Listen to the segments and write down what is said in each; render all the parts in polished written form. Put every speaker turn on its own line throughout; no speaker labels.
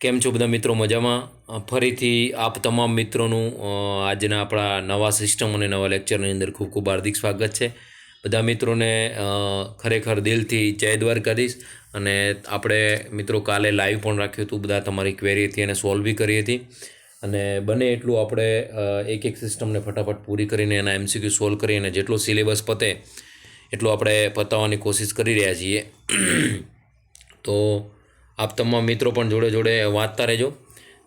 કેમ છો બધા મિત્રો? મજામાં? ફરીથી આપ તમામ મિત્રોનું આજના આપણા નવા સિસ્ટમ અને નવા લેક્ચરની અંદર ખૂબ ખૂબ હાર્દિક સ્વાગત છે. બધા મિત્રોને ખરેખર દિલથી જય દ્વારકાધીશ. અને આપણે મિત્રો કાલે લાઈવ પણ રાખ્યું હતું, બધા તમારી ક્વેરી હતી અને સોલ્વ બી કરી હતી. અને બને એટલું આપણે એક એક સિસ્ટમને ફટાફટ પૂરી કરીને એના એમસીક્યુ સોલ્વ કરી અને જેટલો સિલેબસ પતે એટલું આપણે પતાવવાની કોશિશ કરી રહ્યા છીએ. તો આપ તમામ મિત્રો પણ જોડે જોડે વાંચતા રહેજો,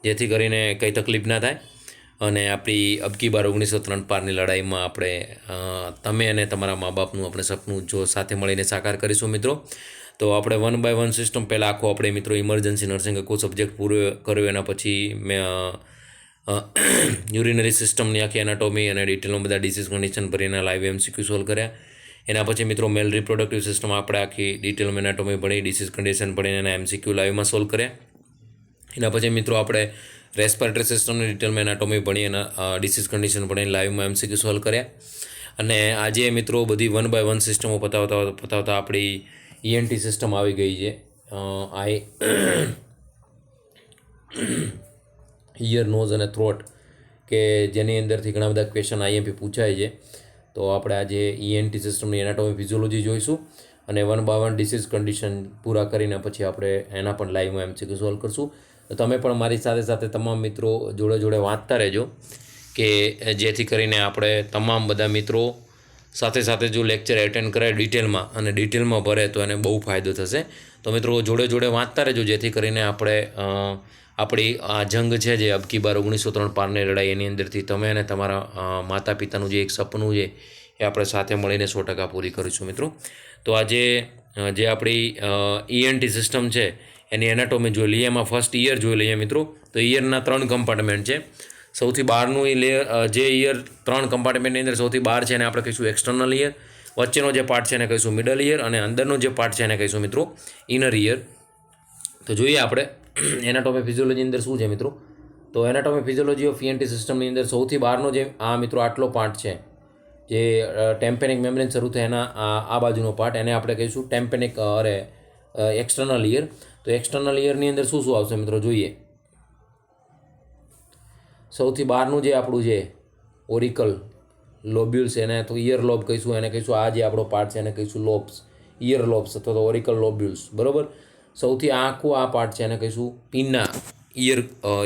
જેથી કરીને કંઈ તકલીફ ના થાય. અને આપણી અબકી બાર 1903 પારની લડાઈમાં આપણે તમે અને તમારા મા બાપનું આપણે સપનું જો સાથે મળીને સાકાર કરીશું મિત્રો. તો આપણે 1 બાય 1 સિસ્ટમ પહેલાં આખો આપણે મિત્રો ઇમરજન્સી નર્સિંગ આખો સબ્જેક્ટ પૂરો કર્યો. એના પછી મેં યુરિનરી સિસ્ટમની આખી એનાટોમી અને ડિટેલમાં બધા ડિસીઝ કન્ડિશન ભરીને લાઈવ એમસીક્યુ સોલ્વ કર્યા. એના પછી મિત્રો મેલ રિપ્રોડક્ટિવ સિસ્ટમ આપણે આખી ડિટેલમાં એનાટોમી ભણી, ડિસીઝ કન્ડિશન ભણીને એના એમસીક્યુ લાઈવમાં સોલ્વ કર્યા. એના પછી મિત્રો આપણે રેસ્પિરેટરી સિસ્ટમની ડિટેલમાં એનાટોમી ભણી એના ડિસીઝ કન્ડિશન ભણીને લાઈવમાં એમસીક્યુ સોલ્વ કર્યા. અને આજે મિત્રો બધી 1 બાય 1 સિસ્ટમો પતાવતા આપણી ઈએનટી સિસ્ટમ આવી ગઈ છે. ઇયર, નોઝ અને થ્રોટ, કે જેની અંદરથી ઘણા બધા ક્વેશ્ચન આઈએમપી પૂછાય છે. તો આપણે આજે ઈએનટી સિસ્ટમની એનાટોમી ફિઝિયોલોજી જોઈશું અને 1 બાય 1 ડિસીઝ કન્ડિશન પૂરા કરીને પછી આપણે એના પણ લાઈવમાં એમસીક્યુ સોલ્વ કરશું. તો તમે પણ મારી સાથે સાથે તમામ મિત્રો જોડે જોડે વાંચતા રહેજો, કે જેથી કરીને આપણે તમામ બધા મિત્રો સાથે સાથે જો લેક્ચર એટેન્ડ કરે ડિટેલમાં અને ડિટેલમાં ભરે તો એને બહુ ફાયદો થશે. તો મિત્રો જોડે જોડે વાંચતા રહેજો, જેથી કરીને આપણે આપણી આ જંગ છે જે અબકી બાર 1903 પારની લડાઈ, એની અંદરથી તમે અને તમારા માતા પિતાનું જે એક સપનું છે એ આપણે સાથે મળીને 100% પૂરી કરીશું મિત્રો. તો આજે જે આપણી ઈએનટી સિસ્ટમ છે એની એનાટોમી જોઈ લઈએ. એમાં ફર્સ્ટ ઈયર જોઈ લઈએ મિત્રો. તો ઈયરના 3 કમ્પાર્ટમેન્ટ છે. સૌથી બહારનું જે ઈયર 3 કમ્પાર્ટમેન્ટની અંદર સૌથી બહાર છે એને આપણે કહીશું એક્સટર્નલ ઈયર. વચ્ચેનો જે પાર્ટ છે એને કહીશું મિડલ ઈયર અને અંદરનો જે પાર્ટ છે એને કહીશું મિત્રો ઇનર ઈયર. તો જોઈએ આપણે એનાટોમી ફિઝિયોલોજી અંદર શું છે મિત્રો. તો એનાટોમી ફિઝિયોલોજી ઓફ ઈએનટી સિસ્ટમની અંદર સૌથી બહારનો જે આ મિત્રો આટલો પાર્ટ છે, જે ટેમ્પેનિક મેમ્બ્રેન શરૂ થાય એના આ બાજુનો પાર્ટ, એને આપણે કહીશું એક્સટર્નલ ઈયર. તો એક્સટર્નલ ઈયરની અંદર શું શું આવશે મિત્રો જોઈએ. સૌથી બહારનું જે આપણું છે ઓરિકલ લોબ્યુલ્સ, એને તો ઈયર લોબ કહીશું. એને કહીશું આ જે આપણો પાર્ટ છે એને કહીશું લોબ્સ, ઈયર લોબ્સ અથવા તો ઓરિકલ લોબ્યુલ્સ, બરાબર. સૌથી આખું આ પાર્ટ છે એને કહીશું પિન્ના,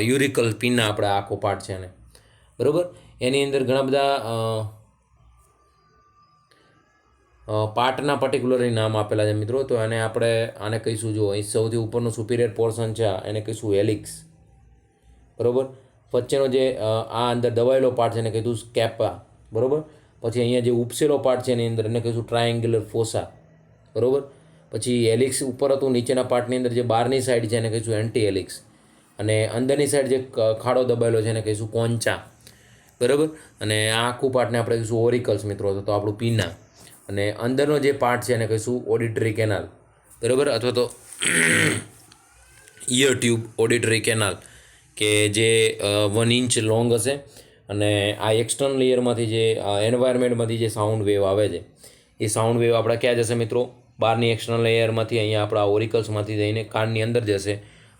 યુરિકલ પિન્ના આપણે આખો પાર્ટ છે એને, બરાબર. એની અંદર ઘણા બધા પાર્ટના પર્ટિક્યુલર નામ આપેલા છે મિત્રો. તો એને આપણે આને કહીશું, જો અહીં સૌથી ઉપરનું સુપિરિયર પોર્શન છે એને કહીશું હેલિક્સ, બરાબર. વચ્ચેનો જે આ અંદર દબાયેલો પાર્ટ છે એને કહીશું સ્કેપા, બરાબર. પછી અહીંયા જે ઉપસેલો પાર્ટ છે એની અંદર એને કહીશું ટ્રાયેંગ્યુલર ફોસા, બરાબર. પછી હેલિક્સ ઉપર હતું, નીચેના પાર્ટની અંદર જે બહારની સાઈડ છે એને કહીશું એન્ટી હેલિક્સ, અને અંદરની સાઈડ જે ખાડો દબાયેલો છે એને કહીશું કોન્ચા, બરાબર. અને આ આખું પાર્ટને આપણે કહીશું ઓરિકલ્સ મિત્રો, તો આપણું પીના. અને અંદરનો જે પાર્ટ છે એને કહીશું ઓડિટરી કેનાલ, બરાબર, અથવા તો ઇયર ટ્યુબ ઓડિટરી કેનાલ, કે જે 1 ઇંચ લોંગ હશે. અને આ એક્સટર્નલ લેયરમાંથી જે એન્વાયરમેન્ટમાંથી જે સાઉન્ડ વેવ આવે છે એ સાઉન્ડ વેવ આપણા ક્યાં જશે મિત્રો? બહારની એક્સટર્નલ લેયરમાંથી અહીંયા આપણા ઓરિકલ્સમાંથી જઈને કાનની અંદર જશે,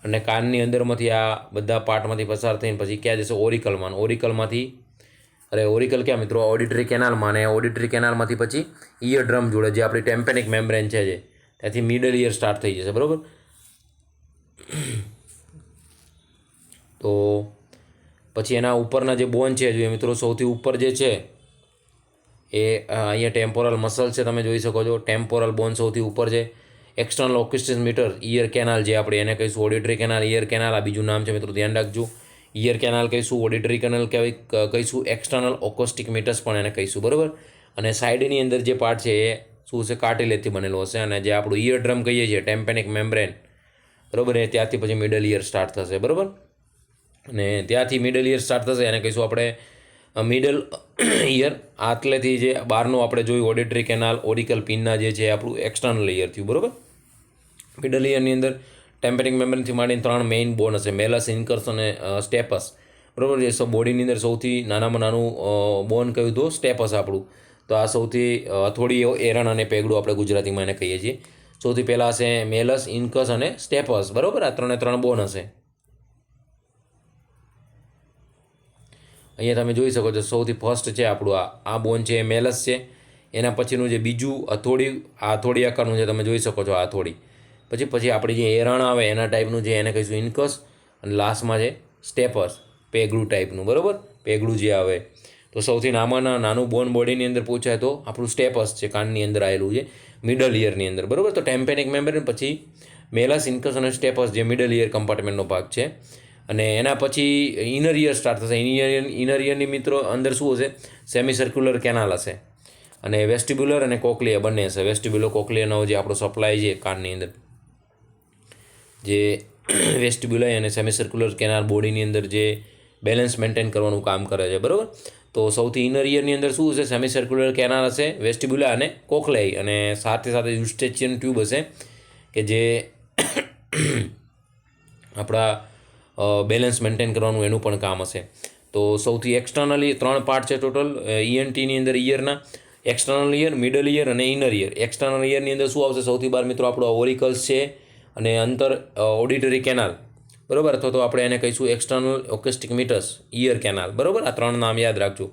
અને કાનની અંદરમાંથી આ બધા પાર્ટમાંથી પસાર થઈને પછી ક્યાં જશે? ઓરિકલમાંથી ઓરિકલ ક્યાં મિત્રો? ઓડિટરી કેનાલમાં. અને ઓડિટરી કેનાલમાંથી પછી ઇયર ડ્રમ જોડે, જે આપણી ટેમ્પેનિક મેમ્બ્રેન છે જે ત્યાંથી મિડલ ઇયર સ્ટાર્ટ થઈ જશે, બરાબર. તો પછી એના ઉપરના જે બોન છે જોઈએ મિત્રો, સૌથી ઉપર જે છે એ અહીંયા ટેમ્પોરલ મસલ છે, તમે જોઈ શકો છો. ટેમ્પોરલ બોન સૌથી ઉપર છે. એક્સટર્નલ ઓક્યુસ્ટિસ મીટર ઇયર કેનાલ જે આપણે એને કહીશું ઓડિટરી કેનાલ, ઇયર કેનાલ આ બીજું નામ છે મિત્રો, ધ્યાન રાખજો. ઇયર કેનાલ કહીશું, ઓડિટરી કેનાલ કહીશું, એક્સટર્નલ ઓકોસ્ટિક મીટર્સ પણ એને કહીશું, બરાબર. અને સાઈડની અંદર જે પાર્ટ છે એ શું છે? કાર્ટિલેજથી બનેલો હશે. અને જે આપણું ઇયર ડ્રમ કહીએ છીએ ટેમ્પેનિક મેમ્બ્રેન, બરાબર, એ ત્યાંથી પછી મિડલ ઇયર સ્ટાર્ટ થશે, બરાબર. અને ત્યાંથી મિડલ ઇયર સ્ટાર્ટ થશે એને કહીશું આપણે મિડલ ઇયર. આટલેથી જે બહારનું આપણે જોયું ઓડિટરી કેનાલ, ઓરિકલ પિન્ના જે છે આપણું એક્સટર્નલ ઇયર થયું, બરાબર. મિડલ ઇયરની અંદર ટેમ્પેનિક મેમ્બ્રેનથી માંડીને 3 મેઇન બોન હશે, મેલસ, ઇન્કર્સ અને સ્ટેપસ, બરાબર. જે બોડીની અંદર સૌથી નાનામાં નાનું બોન કયું તો સ્ટેપસ આપણું. તો આ સૌથી થોડી એરણ અને પેગડું આપણે ગુજરાતીમાં એને કહીએ છીએ. સૌથી પહેલાં હશે મેલસ, ઇન્કસ અને સ્ટેપસ, બરાબર. આ 3 બોન હશે. અહીંયા તમે જોઈ શકો છો સૌથી ફર્સ્ટ છે આપણું આ બોન છે એ મેલસ છે. એના પછીનું જે બીજું હથોડી આકારનું છે તમે જોઈ શકો છો આ હથોડી. પછી આપણી જે એરણ આવે એના ટાઈપનું જે એને કહીશું ઇન્કસ, અને લાસ્ટમાં છે સ્ટેપસ, પેગડું ટાઈપનું, બરાબર, પેગડું જે આવે. તો સૌથી નાનું બોન બોડીની અંદર પૂછાય તો આપણું સ્ટેપસ છે, કાનની અંદર આવેલું છે મિડલ ઇયરની અંદર, બરાબર. તો ટેમ્પેનિક મેમ્બ્રેન, પછી મેલસ, ઇન્કસ અને સ્ટેપસ જે મિડલ ઇયર કમ્પાર્ટમેન્ટનો ભાગ છે. અને એના પછી ઇનર ઇયર સ્ટાર્ટ થશે. ઇનર ઇયરની મિત્રો અંદર શું હશે? સેમી સર્ક્યુલર કેનાલ હશે, અને વેસ્ટિબ્યુલર અને કોક્લિયા બંને હશે. વેસ્ટિબ્યુલર કોક્લિયાનો જે આપણો સપ્લાય છે કાનની અંદર, જે વેસ્ટિબ્યુલર અને સેમી સર્ક્યુલર કેનાલ બોડીની અંદર જે બેલેન્સ મેન્ટેન કરવાનું કામ કરે છે, બરાબર. તો સૌથી ઇનર ઇયરની અંદર શું હશે? સેમી સર્ક્યુલર કેનાલ હશે, વેસ્ટિબ્યુલા અને કોક્લિયા, અને સાથે યુસ્ટેચિયન ટ્યુબ હશે કે જે આપણા બેલેન્સ મેન્ટેન કરવાનું એનું પણ કામ હશે. તો સૌથી એક્સટર્નલી 3 પાર્ટ છે ટોટલ ENTની અંદર ઇયરના: એક્સટર્નલ ઇયર, મિડલ ઇયર અને ઇનર ઇયર. એક્સટર્નલ ઇયરની અંદર શું આવશે? સૌથી બહાર મિત્રો આપણો ઓરિકલ્સ છે અને અંતર ઓડિટરી કેનાલ, બરાબર, અથવા તો આપણે એને કહીશું એક્સટર્નલ ઓકેસ્ટિક મીટર્સ ઇયર કેનાલ, બરાબર. આ 3 નામ યાદ રાખજો.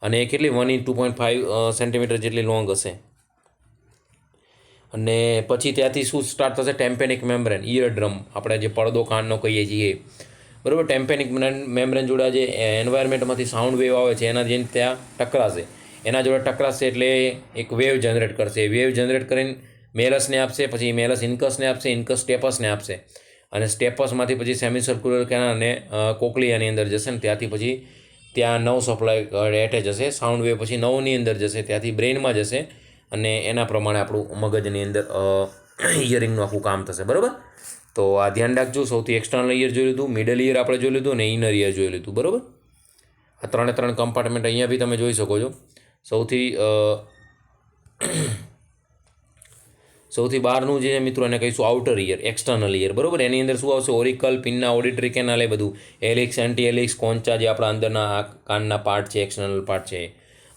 અને કેટલી 1 × 2.5 સેન્ટીમીટર જેટલી લોંગ હશે. અને પછી ત્યાંથી શું સ્ટાર્ટ થશે? ટેમ્પેનિક મેમ્બ્રેન, ઇયર ડ્રમ, આપણે જે પડદો કાનનો કહીએ છીએ, બરાબર. ટેમ્પેનિક મેમ્બ્રેન જોડે જે એન્વાયરમેન્ટમાંથી સાઉન્ડ વેવ આવે છે એના જેને ત્યાં ટકરાશે. એના જોડે ટકરાશે એટલે એક વેવ જનરેટ કરશે. વેવ જનરેટ કરીને મેલસને આપશે, પછી મેલસ ઇન્કસને આપશે, ઇન્કસ સ્ટેપસને આપશે, અને સ્ટેપસમાંથી પછી સેમી સર્ક્યુલર કેનાલ અને કોક્લિયાની અંદર જશે, ને ત્યાંથી પછી ત્યાં નવ સપ્લાય એટેચ હશે. સાઉન્ડ વેવ પછી નવની અંદર જશે, ત્યાંથી બ્રેઇનમાં જશે, અને એના પ્રમાણે આપણું મગજની અંદર હિયરિંગનું આખું કામ થશે, બરાબર. તો આ ધ્યાન રાખજો. સૌથી એક્સટર્નલ ઇયર જોઈ લીધું, મિડલ ઇયર આપણે જોઈ લીધું, અને ઇનર ઇયર જોઈ લીધું, બરાબર. આ 3 કમ્પાર્ટમેન્ટ અહીંયા બી તમે જોઈ શકો છો. સૌથી બહારનું જે મિત્રો એને કહીશું આઉટર ઇયર, એક્સટર્નલ ઇયર, બરાબર. એની અંદર શું આવશે? ઓરિકલ, પિનના, ઓડિટરી કેનાલ, એ બધું, એલિક્સ, એન્ટી એલિક્સ, કોન્ચા જે આપણા અંદરના કાનના પાર્ટ છે, એક્સટર્નલ પાર્ટ છે.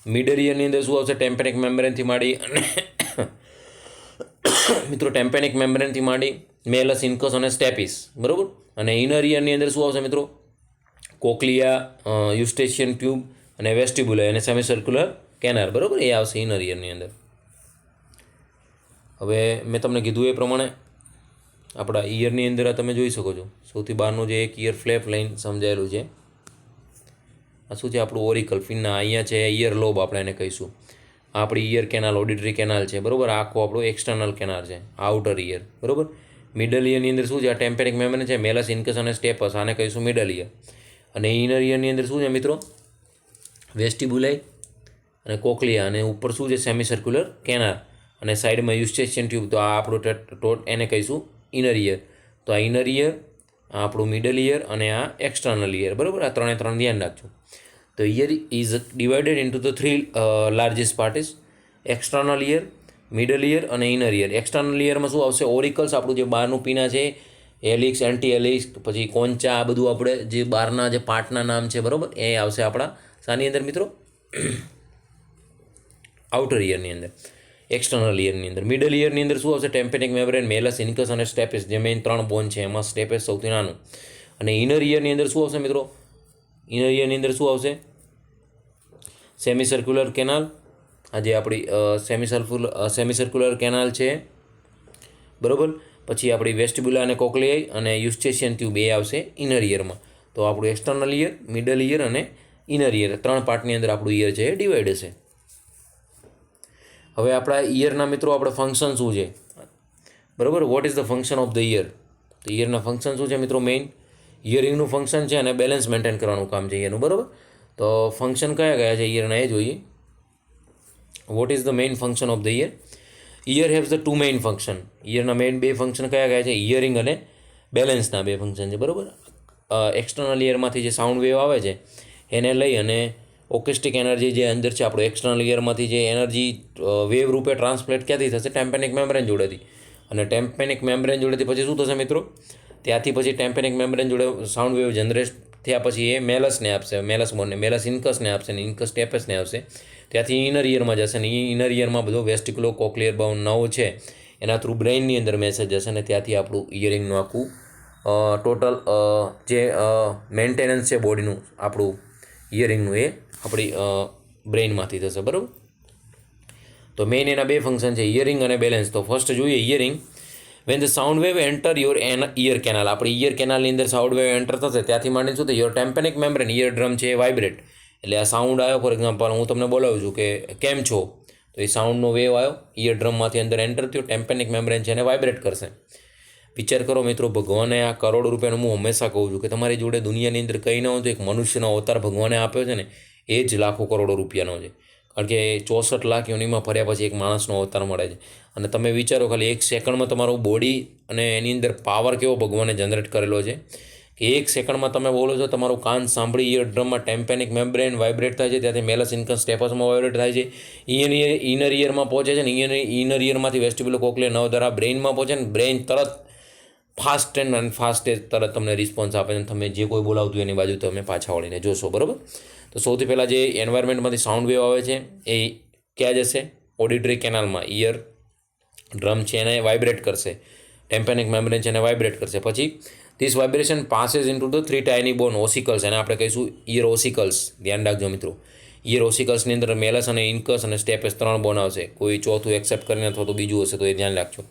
મિડલ ઇયરની અંદર શું આવશે? ટેમ્પેનિક મેમ્બ્રેનથી માંડી અને મિત્રો ટેમ્પેનિક મેમ્બ્રેનથી માંડી મેલસ, ઇન્કસ અને સ્ટેપિસ, બરાબર. અને ઇનર ઇયરની અંદર શું આવશે મિત્રો? કોક્લિયા, યુસ્ટેશિયન ટ્યુબ અને વેસ્ટિબ્યુલર અને સેમી સર્ક્યુલર કેનાલ, બરાબર, એ આવશે ઇનર ઇયરની અંદર. હવે મેં તમને કીધું એ પ્રમાણે આપણા ઇયરની અંદર તમે જોઈ શકો છો સૌથી બહારનું જે એક ઇયર ફ્લેપ લાઈન સમજાયેલું છે. આ શું છે? આપણું ઓરિકલ, ફિનના. અહીંયા છે ઇયર લોબ, આપણે એને કહીશું. આપણી ઇયર કેનાલ, ઓડિટરી કેનાલ છે, બરાબર. આખો આપણું એક્સટર્નલ કેનાલ છે, આઉટર ઇયર, બરાબર. મિડલ ઇયરની અંદર શું છે? આ ટેમ્પેનિક મેમ્બ્રેન છે, મેલસ, ઇન્કસ અને સ્ટેપસ, આને કહીશું મિડલ ઇયર. અને ઇનર ઇયરની અંદર શું છે મિત્રો? વેસ્ટિબ્યુલાઈ અને કોક્લિયા, અને ઉપર શું છે? સેમી સર્ક્યુલર કેનાલ, અને સાઈડમાં યુસ્ટેશિયન ટ્યુબ. તો આ આપણું એને કહીશું ઇનર ઇયર. તો આ ઇનર ઇયર, આ આપણું મિડલ ઇયર, અને આ એક્સટર્નલ ઇયર, બરાબર. આ 3 ધ્યાન રાખજો. તો ear is divided into the 3 largest part: external ear, middle ear અને ઇનર ઇયર. એક્સટર્નલ ઇયરમાં શું આવશે? ઓરિકલ્સ, આપણું જે બહારનું પીના છે, એલિક્સ, એન્ટી એલિક્સ, પછી કોન્ચા, આ બધું આપણે જે બહારના જે પાર્ટના નામ છે, બરાબર, એ આવશે આપણા શાની અંદર મિત્રો? આઉટર ઇયરની અંદર, એક્સટર્નલ ઇયરની અંદર. મિડલ ઇયરની અંદર શું આવશે? ટેમ્પેનિક મેમ્બ્રેન, મેલસ, ઇન્કસ અને સ્ટેપિસ, જે મેઇન 3 બોન છે, એમાં સ્ટેપિસ સૌથી નાનું. અને ઇનર ઇયરની અંદર શું આવશે મિત્રો? ઇનર ઇયરની અંદર શું આવશે? સેમી સર્ક્યુલર કેનાલ, આ જે આપણી સેમી સર્ક્યુલર કેનાલ છે, બરાબર. પછી આપણી વેસ્ટિબ્યુલા અને કોક્લિયાઈ અને યુસ્ટેશિયન ટ્યુબ, એ આવશે ઇનર ઇયરમાં. તો આપણું એક્સટર્નલ ઇયર, મિડલ ઇયર અને ઇનર ઇયર 3 પાર્ટની અંદર આપણું ઇયર છે એ ડિવાઈડ હશે. હવે આપણા ઇયરના મિત્રો આપણે ફંક્શન શું છે, બરાબર? What is the function of the ear? તો ઇયરના ફંક્શન શું છે મિત્રો? મેઇન હિયરિંગનું ફંક્શન છે અને બેલેન્સ મેન્ટેન કરવાનું કામ છે ઇયરનું, બરાબર. તો ફંક્શન કયા છે ઇયરના એ જોઈએ. What is the main function of the ear? Ear haves the 2 main function. ઇયરના મેઇન 2 ફંક્શન કયા છે? હિયરિંગ અને બેલેન્સના 2 ફંક્શન છે, બરાબર. એક્સટર્નલ ઇયરમાંથી જે સાઉન્ડ વેવ આવે છે એને લઈ અને ઓકેસ્ટિક એનર્જી જે અંદર છે આપણું એક્સટર્નલ ઇયરમાંથી જે એનર્જી વેવ રૂપે ટ્રાન્સપ્લેટ ક્યાંથી થશે? ટેમ્પેનિક મેમ્બ્રેન જોડેથી. અને ટેમ્પેનિક મેમ્બ્રેન જોડેથી પછી શું થશે મિત્રો? ત્યાંથી પછી ટેમ્પેનિક મેમ્બ્રેન જોડે સાઉન્ડ વેવ જનરેટ થયા પછી એ મેલસને આપશે, મેલસ બોનને, મેલસ ઇન્કસને આપશે, ને ઇન્કસ સ્ટેપસને આપશે. ત્યાંથી ઇનર ઇયરમાં જશે, ને ઇનર ઇયરમાં બધો વેસ્ટિક્યુલો કોક્લિયર બાઉન્ડ નવ છે એના થ્રુ બ્રેઇનની અંદર મેસેજ જશે, ને ત્યાંથી આપણું ઇયરિંગનું આખું ટોટલ જે મેન્ટેનન્સ છે બોડીનું આપણું ઇયરિંગનું એ આપણી બ્રેઇનમાંથી થશે, બરાબર. તો મેઇન એના બે ફંક્શન છે, ઇયરિંગ અને બેલેન્સ. તો ફર્સ્ટ જોઈએ hearing. When the sound wave enter your ear canal, આપણી ઇયર કેનાલની અંદર સાઉન્ડ વેવ એન્ટર થશે ત્યાંથી માંડીને શું થાય, your tympanic membrane, ear drum છે એ વાઇબ્રેટ. એટલે આ સાઉન્ડ આવ્યો, ફોર એક્ઝામ્પલ હું તમને બોલાવું છું કે કેમ છો, તો એ સાઉન્ડનો વેવ આવ્યો, ઇયર ડ્રમમાંથી અંદર એન્ટર થયો, ટેમ્પેનિક મેમ્બ્રેન છે એને વાઇબ્રેટ કરશે. વિચાર કરો મિત્રો, ભગવાને આ કરોડો રૂપિયાનું હું હંમેશા કહું છું કે તમારી જોડે દુનિયાની અંદર કંઈ ન હોય તો એક મનુષ્યનો અવતાર ભગવાને આપ્યો છે ને, એ જ લાખો કરોડો રૂપિયાનો છે. કારણ કે 64 લાખ યોનિમાં ફર્યા પછી એક માણસનો અવતાર મળે છે. અને તમે વિચારો ખાલી એક સેકન્ડમાં તમારું બોડી અને એની અંદર પાવર કેવો ભગવાને જનરેટ કરેલો છે કે એક સેકન્ડમાં તમે બોલો છો, તમારું કાન સાંભળી ઇયર ડ્રમમાં ટેમ્પેનિક મેમ્બ્રેન વાઇબ્રેટ થાય છે, ત્યાંથી મેલસ ઇન્કસ સ્ટેપસમાં વાઇબ્રેટ થાય છે, ઇનર ઇયરમાં પહોંચે છે ને, ઇનર ઇયરમાંથી વેસ્ટિબ્યુલો કોક્લિયર નર્વ દ્વારા બ્રેઇનમાં પહોંચે ને, બ્રેઇન તરત ફાસ્ટ એન્ડ ફાસ્ટેસ્ટ તરત તમને રિસ્પોન્સ આપે છે. તમે જે કોઈ બોલાવતું એની બાજુ તમે પાછા વળીને જોશો, બરાબર. તો સૌથી પહેલાં જે એન્વાયરમેન્ટમાંથી સાઉન્ડ વેવ આવે છે એ ક્યાં જશે, ઓડિટરી કેનાલમાં, ઇયર ડ્રમ છે એને વાઇબ્રેટ કરશે, ટેમ્પેનિક મેમ્બ્રેન છે એને વાઇબ્રેટ કરશે. પછી this vibration passes into the 3 tiny bone ossicles, એને આપણે કહીશું ઇયર ઓસિકલ્સ. ધ્યાન રાખજો મિત્રો, ઇયર ઓસિકલ્સની અંદર મેલસ અને ઇન્કસ અને સ્ટેપસ 3 બોન આવશે. કોઈ ચોથું એક્સેપ્ટ કરીને અથવા તો બીજું હશે તો એ ધ્યાન રાખજો.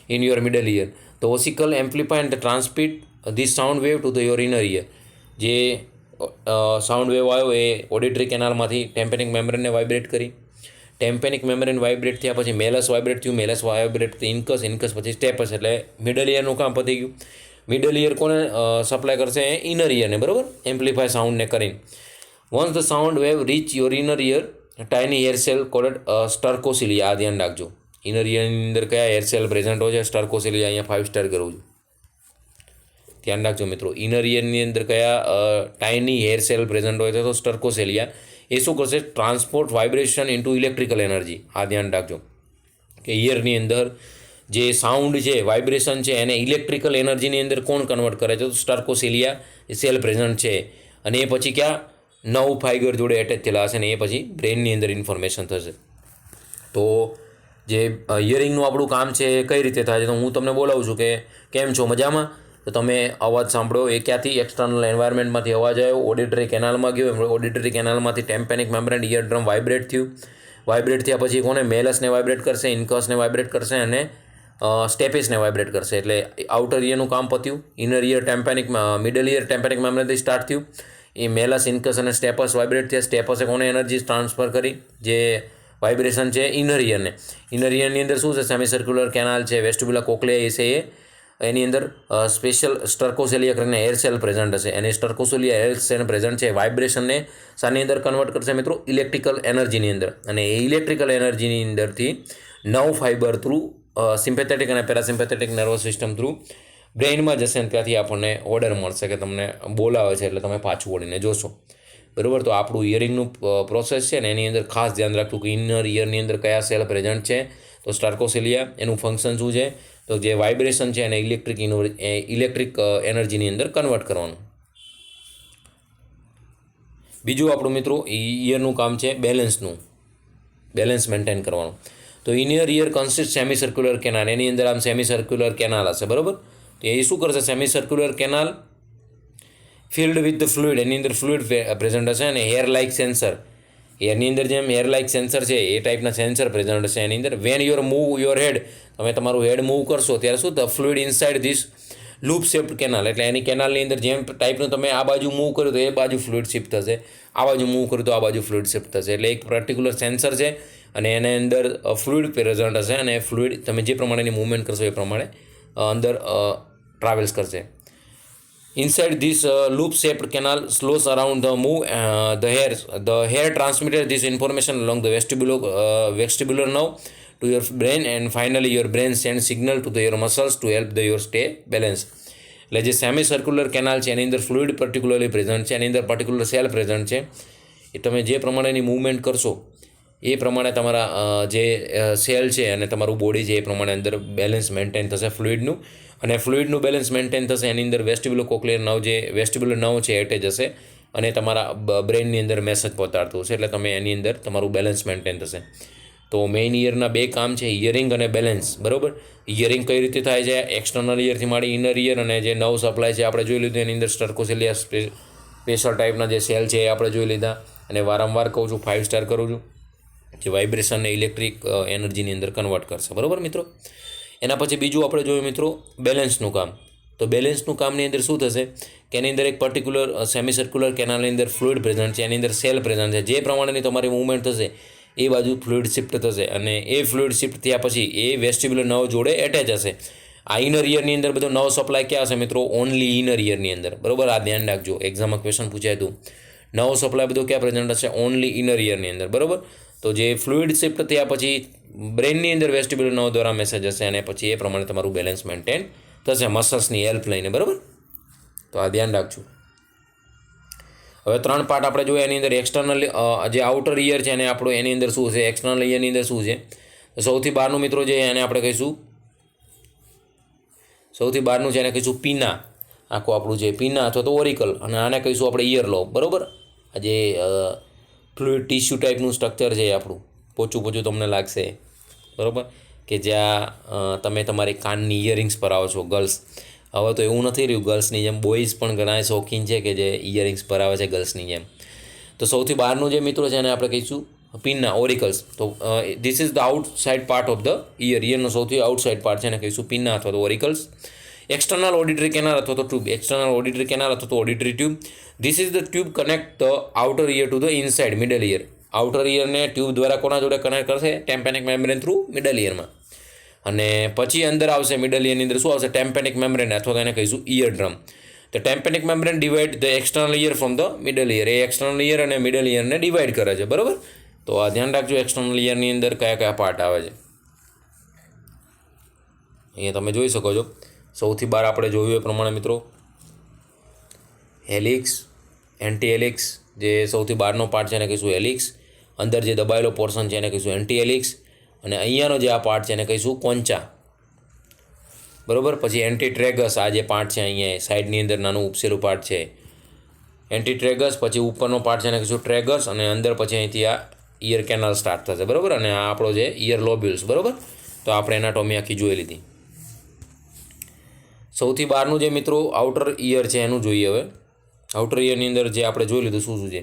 In your middle ear the ossicle amplify and transmit this sound wave to the your inner ear. જે સાઉન્ડ વેવ આવ્યો એ ઓડિટરી કેનાલમાંથી ટેમ્પેનિક મેમ્બ્રેનને વાઇબ્રેટ કરી, ટેમ્પેનિક મેમ્બ્રેન વાઇબ્રેટ થયા પછી મેલસ વાઇબ્રેટ થયું, મેલસ વાઇબ્રેટ ઇન્કસ પછી સ્ટેપસ, એટલે મિડલ ઇયરનું કામ પતી ગયું. મિડલ ઇયર કોને સપ્લાય કરશે, ઇનર ઇયરને, બરાબર, એમ્પ્લિફાય સાઉન્ડને કરીને. Once the sound wave reach your inner ear tiny hair cell called stereocilia. આ ધ્યાન રાખજો, ઇનર ઇયરની અંદર કયા હેર સેલ પ્રેઝન્ટ હોય છે, સ્ટર્કોસિલિયા. અહીંયા 5 સ્ટાર કરું છું, ધ્યાન રાખજો મિત્રો. ઇનર ઇયરની અંદર કયા ટાઇની હેર સેલ પ્રેઝન્ટ હોય છે, તો સ્ટર્કોસેલિયા. એ શું કરશે, transport vibration into electrical energy. આ ધ્યાન રાખજો કે ઇયરની અંદર જે સાઉન્ડ છે, વાઇબ્રેશન છે, એને ઇલેક્ટ્રિકલ એનર્જીની અંદર કોણ કન્વર્ટ કરે છે, તો સ્ટર્કોસેલિયા એ સેલ પ્રેઝન્ટ છે. અને એ પછી ક્યાં, 9 ફાઇબર જોડે એટેચ થયેલા હશે ને એ પછી બ્રેઇનની અંદર ઇન્ફોર્મેશન થશે. તો જે ઇયરિંગનું આપણું કામ છે એ કઈ રીતે થાય છે, તો હું તમને બોલાવું છું કે કેમ છો, મજામાં. તો તમે અવાજ સાંભળો, એ ક્યાંથી, એક્સટર્નલ એન્વાયરમેન્ટમાંથી અવાજ આવ્યો, ઓડિટરી કેનાલમાં ગયો, ઓડિટરી કેનાલમાંથી tympanic membrane ear drum vibrate થયું, વાઇબ્રેટ થયા પછી કોને, મેલસને વાઇબ્રેટ કરશે, ઇન્કસને વાઇબ્રેટ કરશે અને સ્ટેપિસને વાઇબ્રેટ કરશે. એટલે આઉટર ઇયરનું કામ પત્યું. Inner ear tympanic, middle ear tympanic મેમ્બ્રેનથી સ્ટાર્ટ થયું, એ મેલસ ઇન્કસ અને સ્ટેપસ વાઇબ્રેટ થયા, સ્ટેપસે કોને એનર્જી ટ્રાન્સફર કરી, જે વાઇબ્રેશન છે ઇનર ઇયરને. ઇનર ઇયરની અંદર શું છે, સેમી સર્ક્યુલર કેનાલ છે, વેસ્ટિબ્યુલર કોક્લિયા છે, એની અંદર સ્પેશિયલ સ્ટર્કોસેલિયા કરીને હેર સેલ પ્રેઝન્ટ હશે. અને સ્ટર્કોસેલિયા હેર સેલ પ્રેઝન્ટ છે વાઇબ્રેશનને શાની અંદર કન્વર્ટ કરશે મિત્રો, ઇલેક્ટ્રિકલ એનર્જીની અંદર. અને એ ઇલેક્ટ્રિકલ એનર્જીની અંદરથી 9 ફાઇબર થ્રુ સિમ્પેથેટિક અને પેરાસિમ્પેથેટિક નર્વસ સિસ્ટમ થ્રુ બ્રેઇનમાં જશે અને ત્યાંથી આપણને ઓર્ડર મળશે કે તમને બોલાવે છે એટલે તમે પાછું વળીને જોશો, બરાબર. તો આપણું ઇયરિંગનું પ્રોસેસ છે ને એની અંદર ખાસ ધ્યાન રાખવું કે ઇનર ઇયરની અંદર કયા સેલ પ્રેઝન્ટ છે, તો સ્ટર્કોસેલિયા, એનું ફંક્શન શું છે, તો જે વાઇબ્રેશન છે એને ઇલેક્ટ્રિક એનર્જીની અંદર કન્વર્ટ કરવાનું. બીજું આપણું મિત્રો ઇયરનું કામ છે બેલેન્સ મેન્ટેન કરવાનું. તો inner ear consist semi circular canal, એની અંદર આમ સેમી સર્ક્યુલર કેનાલ હશે, બરાબર. તો એ શું કરશે, semi circular canal filled with the fluid, એની અંદર ફ્લુઇડ પ્રેઝન્ટ હશે અને હેર લાઇક સેન્સર, એની અંદર જેમ હેર લાઇક સેન્સર છે એ ટાઈપના સેન્સર પ્રેઝન્ટ હશે એની અંદર. When your move your head, તમે તમારું હેડ મૂવ કરશો ત્યારે શું, the fluid inside this loop shaped canal, એટલે એની કેનાલની અંદર જેમ ટાઈપનું તમે આ બાજુ મૂવ કર્યું તો એ બાજુ ફ્લુઇડ શિફ્ટ થશે, આ બાજુ મૂવ કર્યું તો આ બાજુ ફ્લુઇડ શિફ્ટ થશે. એટલે એક પર્ટિક્યુલર સેન્સર છે અને એની અંદર ફ્લુઇડ પ્રેઝન્ટ હશે અને ફ્લુઇડ તમે જે પ્રમાણેની મૂવમેન્ટ કરશો એ પ્રમાણે અંદર ટ્રાવેલ્સ કરશે. Inside this loop-shaped canal slows around the move the hair transmitted this information along the vestibular nerve to your brain, and finally your brain sends signal to your muscles to help your stay balance. એટલે જે semi circular canal છે એની અંદર fluid particularly present છે, એની અંદર particular cell present છે. એ તમે જે પ્રમાણેની મૂવમેન્ટ કરશો એ પ્રમાણે તમારા જે સેલ છે અને તમારું બોડી છે એ પ્રમાણે અંદર બેલેન્સ મેન્ટેન થશે ફ્લુઇડનું, અને ફ્લુઇડનું બેલેન્સ મેન્ટેન થશે. એની અંદર વેસ્ટિબ્યુલો કોક્લિયર નર્વ, જે વેસ્ટિબ્યુલર નર્વ છે એટેચ હશે અને તમારા બ્રેઇનની અંદર મેસેજ પહોંચાડતું હશે, એટલે તમે એની અંદર તમારું બેલેન્સ મેન્ટેન થશે. તો મેઇન ઇયરના બે કામ છે, ઇયરિંગ અને બેલેન્સ, બરાબર. ઇયરિંગ કઈ રીતે થાય છે, એક્સટર્નલ ઇયરથી માંડી ઇનર ઇયર, અને જે નર્વ સપ્લાય છે આપણે જોઈ લીધું એની અંદર સ્ટર્કોસેલિયા સ્પેશિયલ ટાઈપના જે સેલ છે એ આપણે જોઈ લીધા, અને વારંવાર કહું છું 5 સ્ટાર કરું છું, જે વાઇબ્રેશનને ઇલેક્ટ્રિક એનર્જીની અંદર કન્વર્ટ કરશે, બરાબર મિત્રો. એના પછી બીજું આપણે જોયું મિત્રો બેલેન્સનું કામ. તો બેલેન્સનું કામની અંદર શું થશે કે એની અંદર એક પર્ટિક્યુલર સેમી સર્ક્યુલર કેનાલની અંદર ફ્લુઇડ પ્રેઝન્ટ છે, એની અંદર સેલ પ્રેઝન્ટ છે. જે પ્રમાણેની તમારી મૂવમેન્ટ થશે એ બાજુ ફ્લુઇડ શિફ્ટ થશે, અને એ ફ્લુઇડ શિફ્ટ થયા પછી એ વેસ્ટિબ્યુલર નર્વ જોડે એટેચ હશે. આ ઇનર ઇયરની અંદર બધો નર્વ સપ્લાય ક્યાં હશે મિત્રો? ઓનલી ઇનર ઇયરની અંદર, બરાબર. આ ધ્યાન રાખજો, એક્ઝામમાં ક્વેશ્ચન પૂછાય હતું. નર્વ સપ્લાય બધો ક્યાં પ્રેઝન્ટ હશે? ઓનલી ઇનર ઇયરની અંદર, બરાબર. તો જે ફ્લુઇડ શિફ્ટ થયા પછી બ્રેનની અંદર વેસ્ટિબ્યુલર નર્વ દ્વારા મેસેજ હશે, અને પછી એ પ્રમાણે તમારું બેલેન્સ મેન્ટેન થશે મસલ્સની હેલ્પ લઈને, બરાબર. તો આ ધ્યાન રાખજો. હવે 3 પાર્ટ આપણે જોઈએ. એની અંદર એક્સટર્નલ જે આઉટર ઇયર છે અને આપણું એની અંદર શું છે, એક્સટર્નલ ઇયરની અંદર શું છે, સૌથી બહારનું મિત્રો જે એને આપણે કહીશું, સૌથી બહારનું છે એને કહીશું પીના, આખું આપણું જે પીના અથવા તો ઓરિકલ, અને આને કહીશું આપણે ઇયર લોબ, બરાબર. આ જે ફ્લુઇડ ટિશ્યુ ટાઈપનું સ્ટ્રક્ચર છે આપણું, પોચું તમને લાગશે, બરાબર, કે જ્યાં તમે તમારી કાનની ઇયરિંગ્સ ભરાવો છો ગર્લ્સ. હવે તો એવું નથી રહ્યું ગર્લ્સની જેમ, બોયઝ પણ ઘણા શોખીન છે કે જે ઇયરિંગ્સ ભરાવે છે ગર્લ્સની જેમ. તો સૌથી બહારનું જે મિત્રો છે એને આપણે કહીશું પિનના, ઓરિકલ્સ. તો this is the outside part of the ઇયરનો સૌથી આઉટસાઇડ પાર્ટ છે એને કહીશું પિનના અથવા તો ઓરિકલ્સ. એક્સટર્નલ ઓડિટરી કેનાલ અથવા તો ટ્યુબ, એક્સટર્નલ ઓડિટરી કેનાલ અથવા તો auditory tube. This is the tube connect the outer ear to the inside middle ear. Outer ઇયરને ટ્યુબ દ્વારા કોના જોડે કનેક્ટ કરશે? ટેમ્પેનિક મેમ્બ્રેન થ્રુ મિડલ ઇયરમાં. અને પછી અંદર આવશે મિડલ ઇયરની અંદર શું આવશે? ટેમ્પેનિક મેમ્બ્રેન અથવા તો એને કહીશું ear drum. The tympanic membrane divide the external ear from the middle ear. એ એક્સટર્નલ ઇયર અને મિડલ ઇયરને ડિવાઈડ કરે છે, બરાબર. તો આ ધ્યાન રાખજો, એક્સટર્નલ ઇયરની અંદર કયા કયા પાર્ટ આવે છે. અહીંયા તમે જોઈ શકો છો. સૌથી બહાર આપણે જોયું એ પ્રમાણે મિત્રો હેલિક્સ, એન્ટી હેલિક્સ, જે સૌથી બહારનો પાર્ટ છે એને કહીશું હેલિક્સ. અંદર જે દબાયેલો પોર્શન છે એને કહીશું એન્ટી હેલિક્સ. અને અહીંયાનો જે આ પાર્ટ છે એને કહીશું કોન્ચા, બરાબર. પછી એન્ટી ટ્રેગસ, આ જે પાર્ટ છે અહીંયા સાઈડની અંદર નાનું ઉપસેલું પાર્ટ છે એન્ટી ટ્રેગસ. પછી ઉપરનો પાર્ટ છે એને કહીશું ટ્રેગસ, અને અંદર પછી અહીંથી આ ઇયર કેનાલ સ્ટાર્ટ થશે, બરાબર. અને આ આપણો જે ઇયર લોબ્યુલ્સ, બરાબર. તો આપણે એનાટોમી આખી જોઈ લીધી. સૌથી બહારનું જે મિત્રો આઉટર ઇયર છે એનું જોઈએ. હવે આઉટર ઇયરની અંદર જે આપણે જોઈ લીધું શું છે.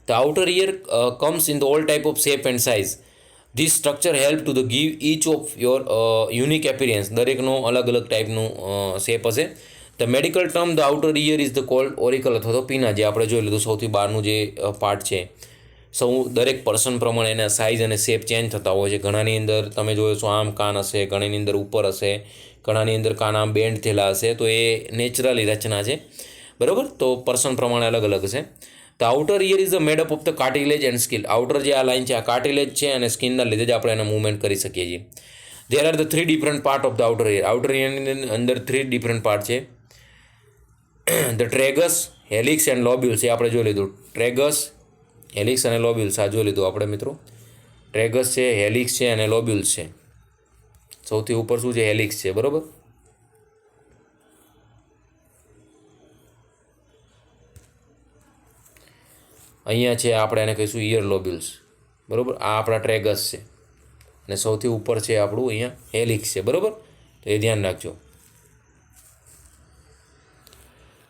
The outer ear comes in the all type of shape and size. This structure help to the give each of your unique appearance. દરેકનો અલગ અલગ ટાઈપનું શેપ હશે. The medical term the outer ear is the called auricle અથવા તો પીના, જે આપણે જોઈ લીધું સૌથી બહારનું જે પાર્ટ છે. દરેક પર્સન પ્રમાણે એના સાઇઝ અને શેપ ચેન્જ થતા હોય છે. ઘણાની અંદર તમે જોયો છો આમ કાન હશે, ઘણાની અંદર ઉપર હશે, ઘણાની અંદર કાન આમ બેન્ડ થયેલા હશે. તો એ નેચરલી રચના છે, બરાબર. તો પર્સન પ્રમાણે અલગ અલગ હશે. The outer ear is made up of the cartilage and skin. Outer જે આ લાઇન છે આ કાર્ટિલેજ છે, અને સ્કિનના લીધે જ આપણે એને મૂવમેન્ટ કરી શકીએ છીએ. There are the 3 different part of the outer ear. Outer ઇયરની અંદર 3 ડિફરન્ટ પાર્ટ છે. The tragus, helix and lobules. એ આપણે જોઈ લીધું. ટ્રેગસ, હેલિક્સ અને લોબ્યુલ્સ આ જોઈ લીધું આપણે મિત્રો. ટ્રેગસ છે, હેલિક્સ છે અને લોબ્યુલ્સ છે. સૌથી ઉપર શું છે? હેલિક્સ છે, બરાબર. અહીંયા છે આપણે એને કહીશું ઇયર લોબ્યુલ્સ, બરાબર. આ આપણા ટ્રેગસ છે, અને સૌથી ઉપર છે આપણું અહીંયા હેલિક્સ છે, બરાબર. તો એ ધ્યાન રાખજો.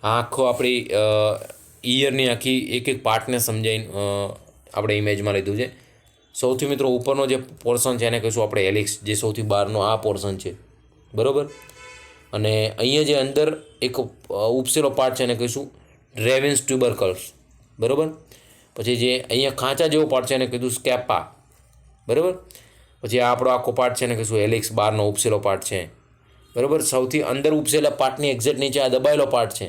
આ આખો આપણી ઇયરની આખી એક એક પાર્ટને સમજાવીને આપણે ઇમેજમાં લીધું છે. સૌથી મિત્રો ઉપરનો જે પોર્શન છે એને કહીશું આપણે હેલિક્સ, જે સૌથી બહારનો આ પોર્શન છે, બરાબર. અને અહીંયા જે અંદર એક ઉપસેલો પાર્ટ છે એને કહીશું રેવિન્સ ટ્યુબરકલ્સ, બરાબર. પછી જે અહીંયા ખાંચા જેવો પાર્ટ છે એને કીધું સ્કેપા, બરાબર. પછી આ આપણો આખો પાર્ટ છે એને કહીશું હેલિક્સ, બહારનો ઉપસેલો પાર્ટ છે, બરાબર. સૌથી અંદર ઉપસેલા પાર્ટની એક્ઝેક્ટ નીચે આ દબાયેલો પાર્ટ છે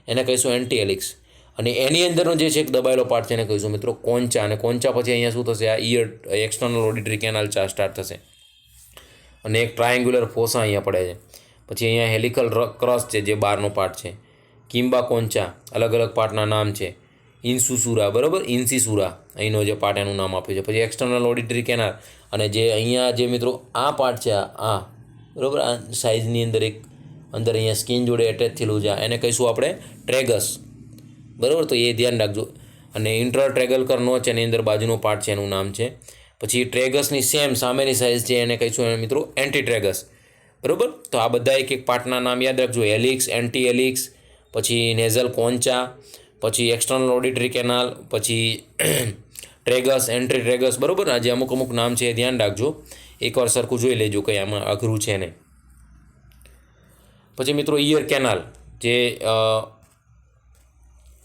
એને કહીશું એન્ટી હેલિક્સ. અને એની અંદરનો જે છે એક દબાયેલો પાર્ટ છે એને કહીશું મિત્રો કોન્ચા. અને કોન્ચા પછી અહીંયા શું થશે? આ ear external auditory canal start થશે, અને એક ટ્રાયેન્ગ્યુલર ફોસા અહીંયા પડે છે. પછી અહીંયા હેલિકલ ક્રસ છે જે બહારનો પાર્ટ છે. કિમ્બા કોન્ચા, અલગ અલગ પાર્ટના નામ છે. ઇન્સુસુરા, બરાબર. ઇન્સીસુરા અહીંનો જે પાર્ટ એનું નામ આપ્યું છે. પછી એક્સટર્નલ ઓડિટરી કેનાલ, અને જે અહીંયા જે મિત્રો આ પાર્ટ છે આ, બરાબર. આ સાઇઝની અંદર એક અંદર અહીંયા સ્કિન જોડે એટેચ થયેલું છે, એને કહીશું આપણે ટ્રેગસ, બરાબર. તો એ ધ્યાન રાખજો. અને ઇન્ટર ટ્રેગલકર નોચ એની અંદર બાજુનો પાર્ટ છે એનું નામ છે. પછી ટ્રેગસની સેમ સામેની સાઇઝ છે એને કહીશું મિત્રો એન્ટી ટ્રેગસ, બરાબર. તો આ બધા એક એક પાર્ટના નામ યાદ રાખજો. હેલિક્સ, એન્ટી હેલિક્સ, પછી નેઝલ કોન્ચા, પછી એક્સટર્નલ ઓડિટરી કેનાલ, પછી ટ્રેગસ, એન્ટ્રી ટ્રેગસ, બરાબર. આજે અમુક નામ છે એ ધ્યાન રાખજો, એકવાર સરખું જોઈ લેજો કંઈ આમાં અઘરું છે ને. પછી મિત્રો ઇયર કેનાલ, જે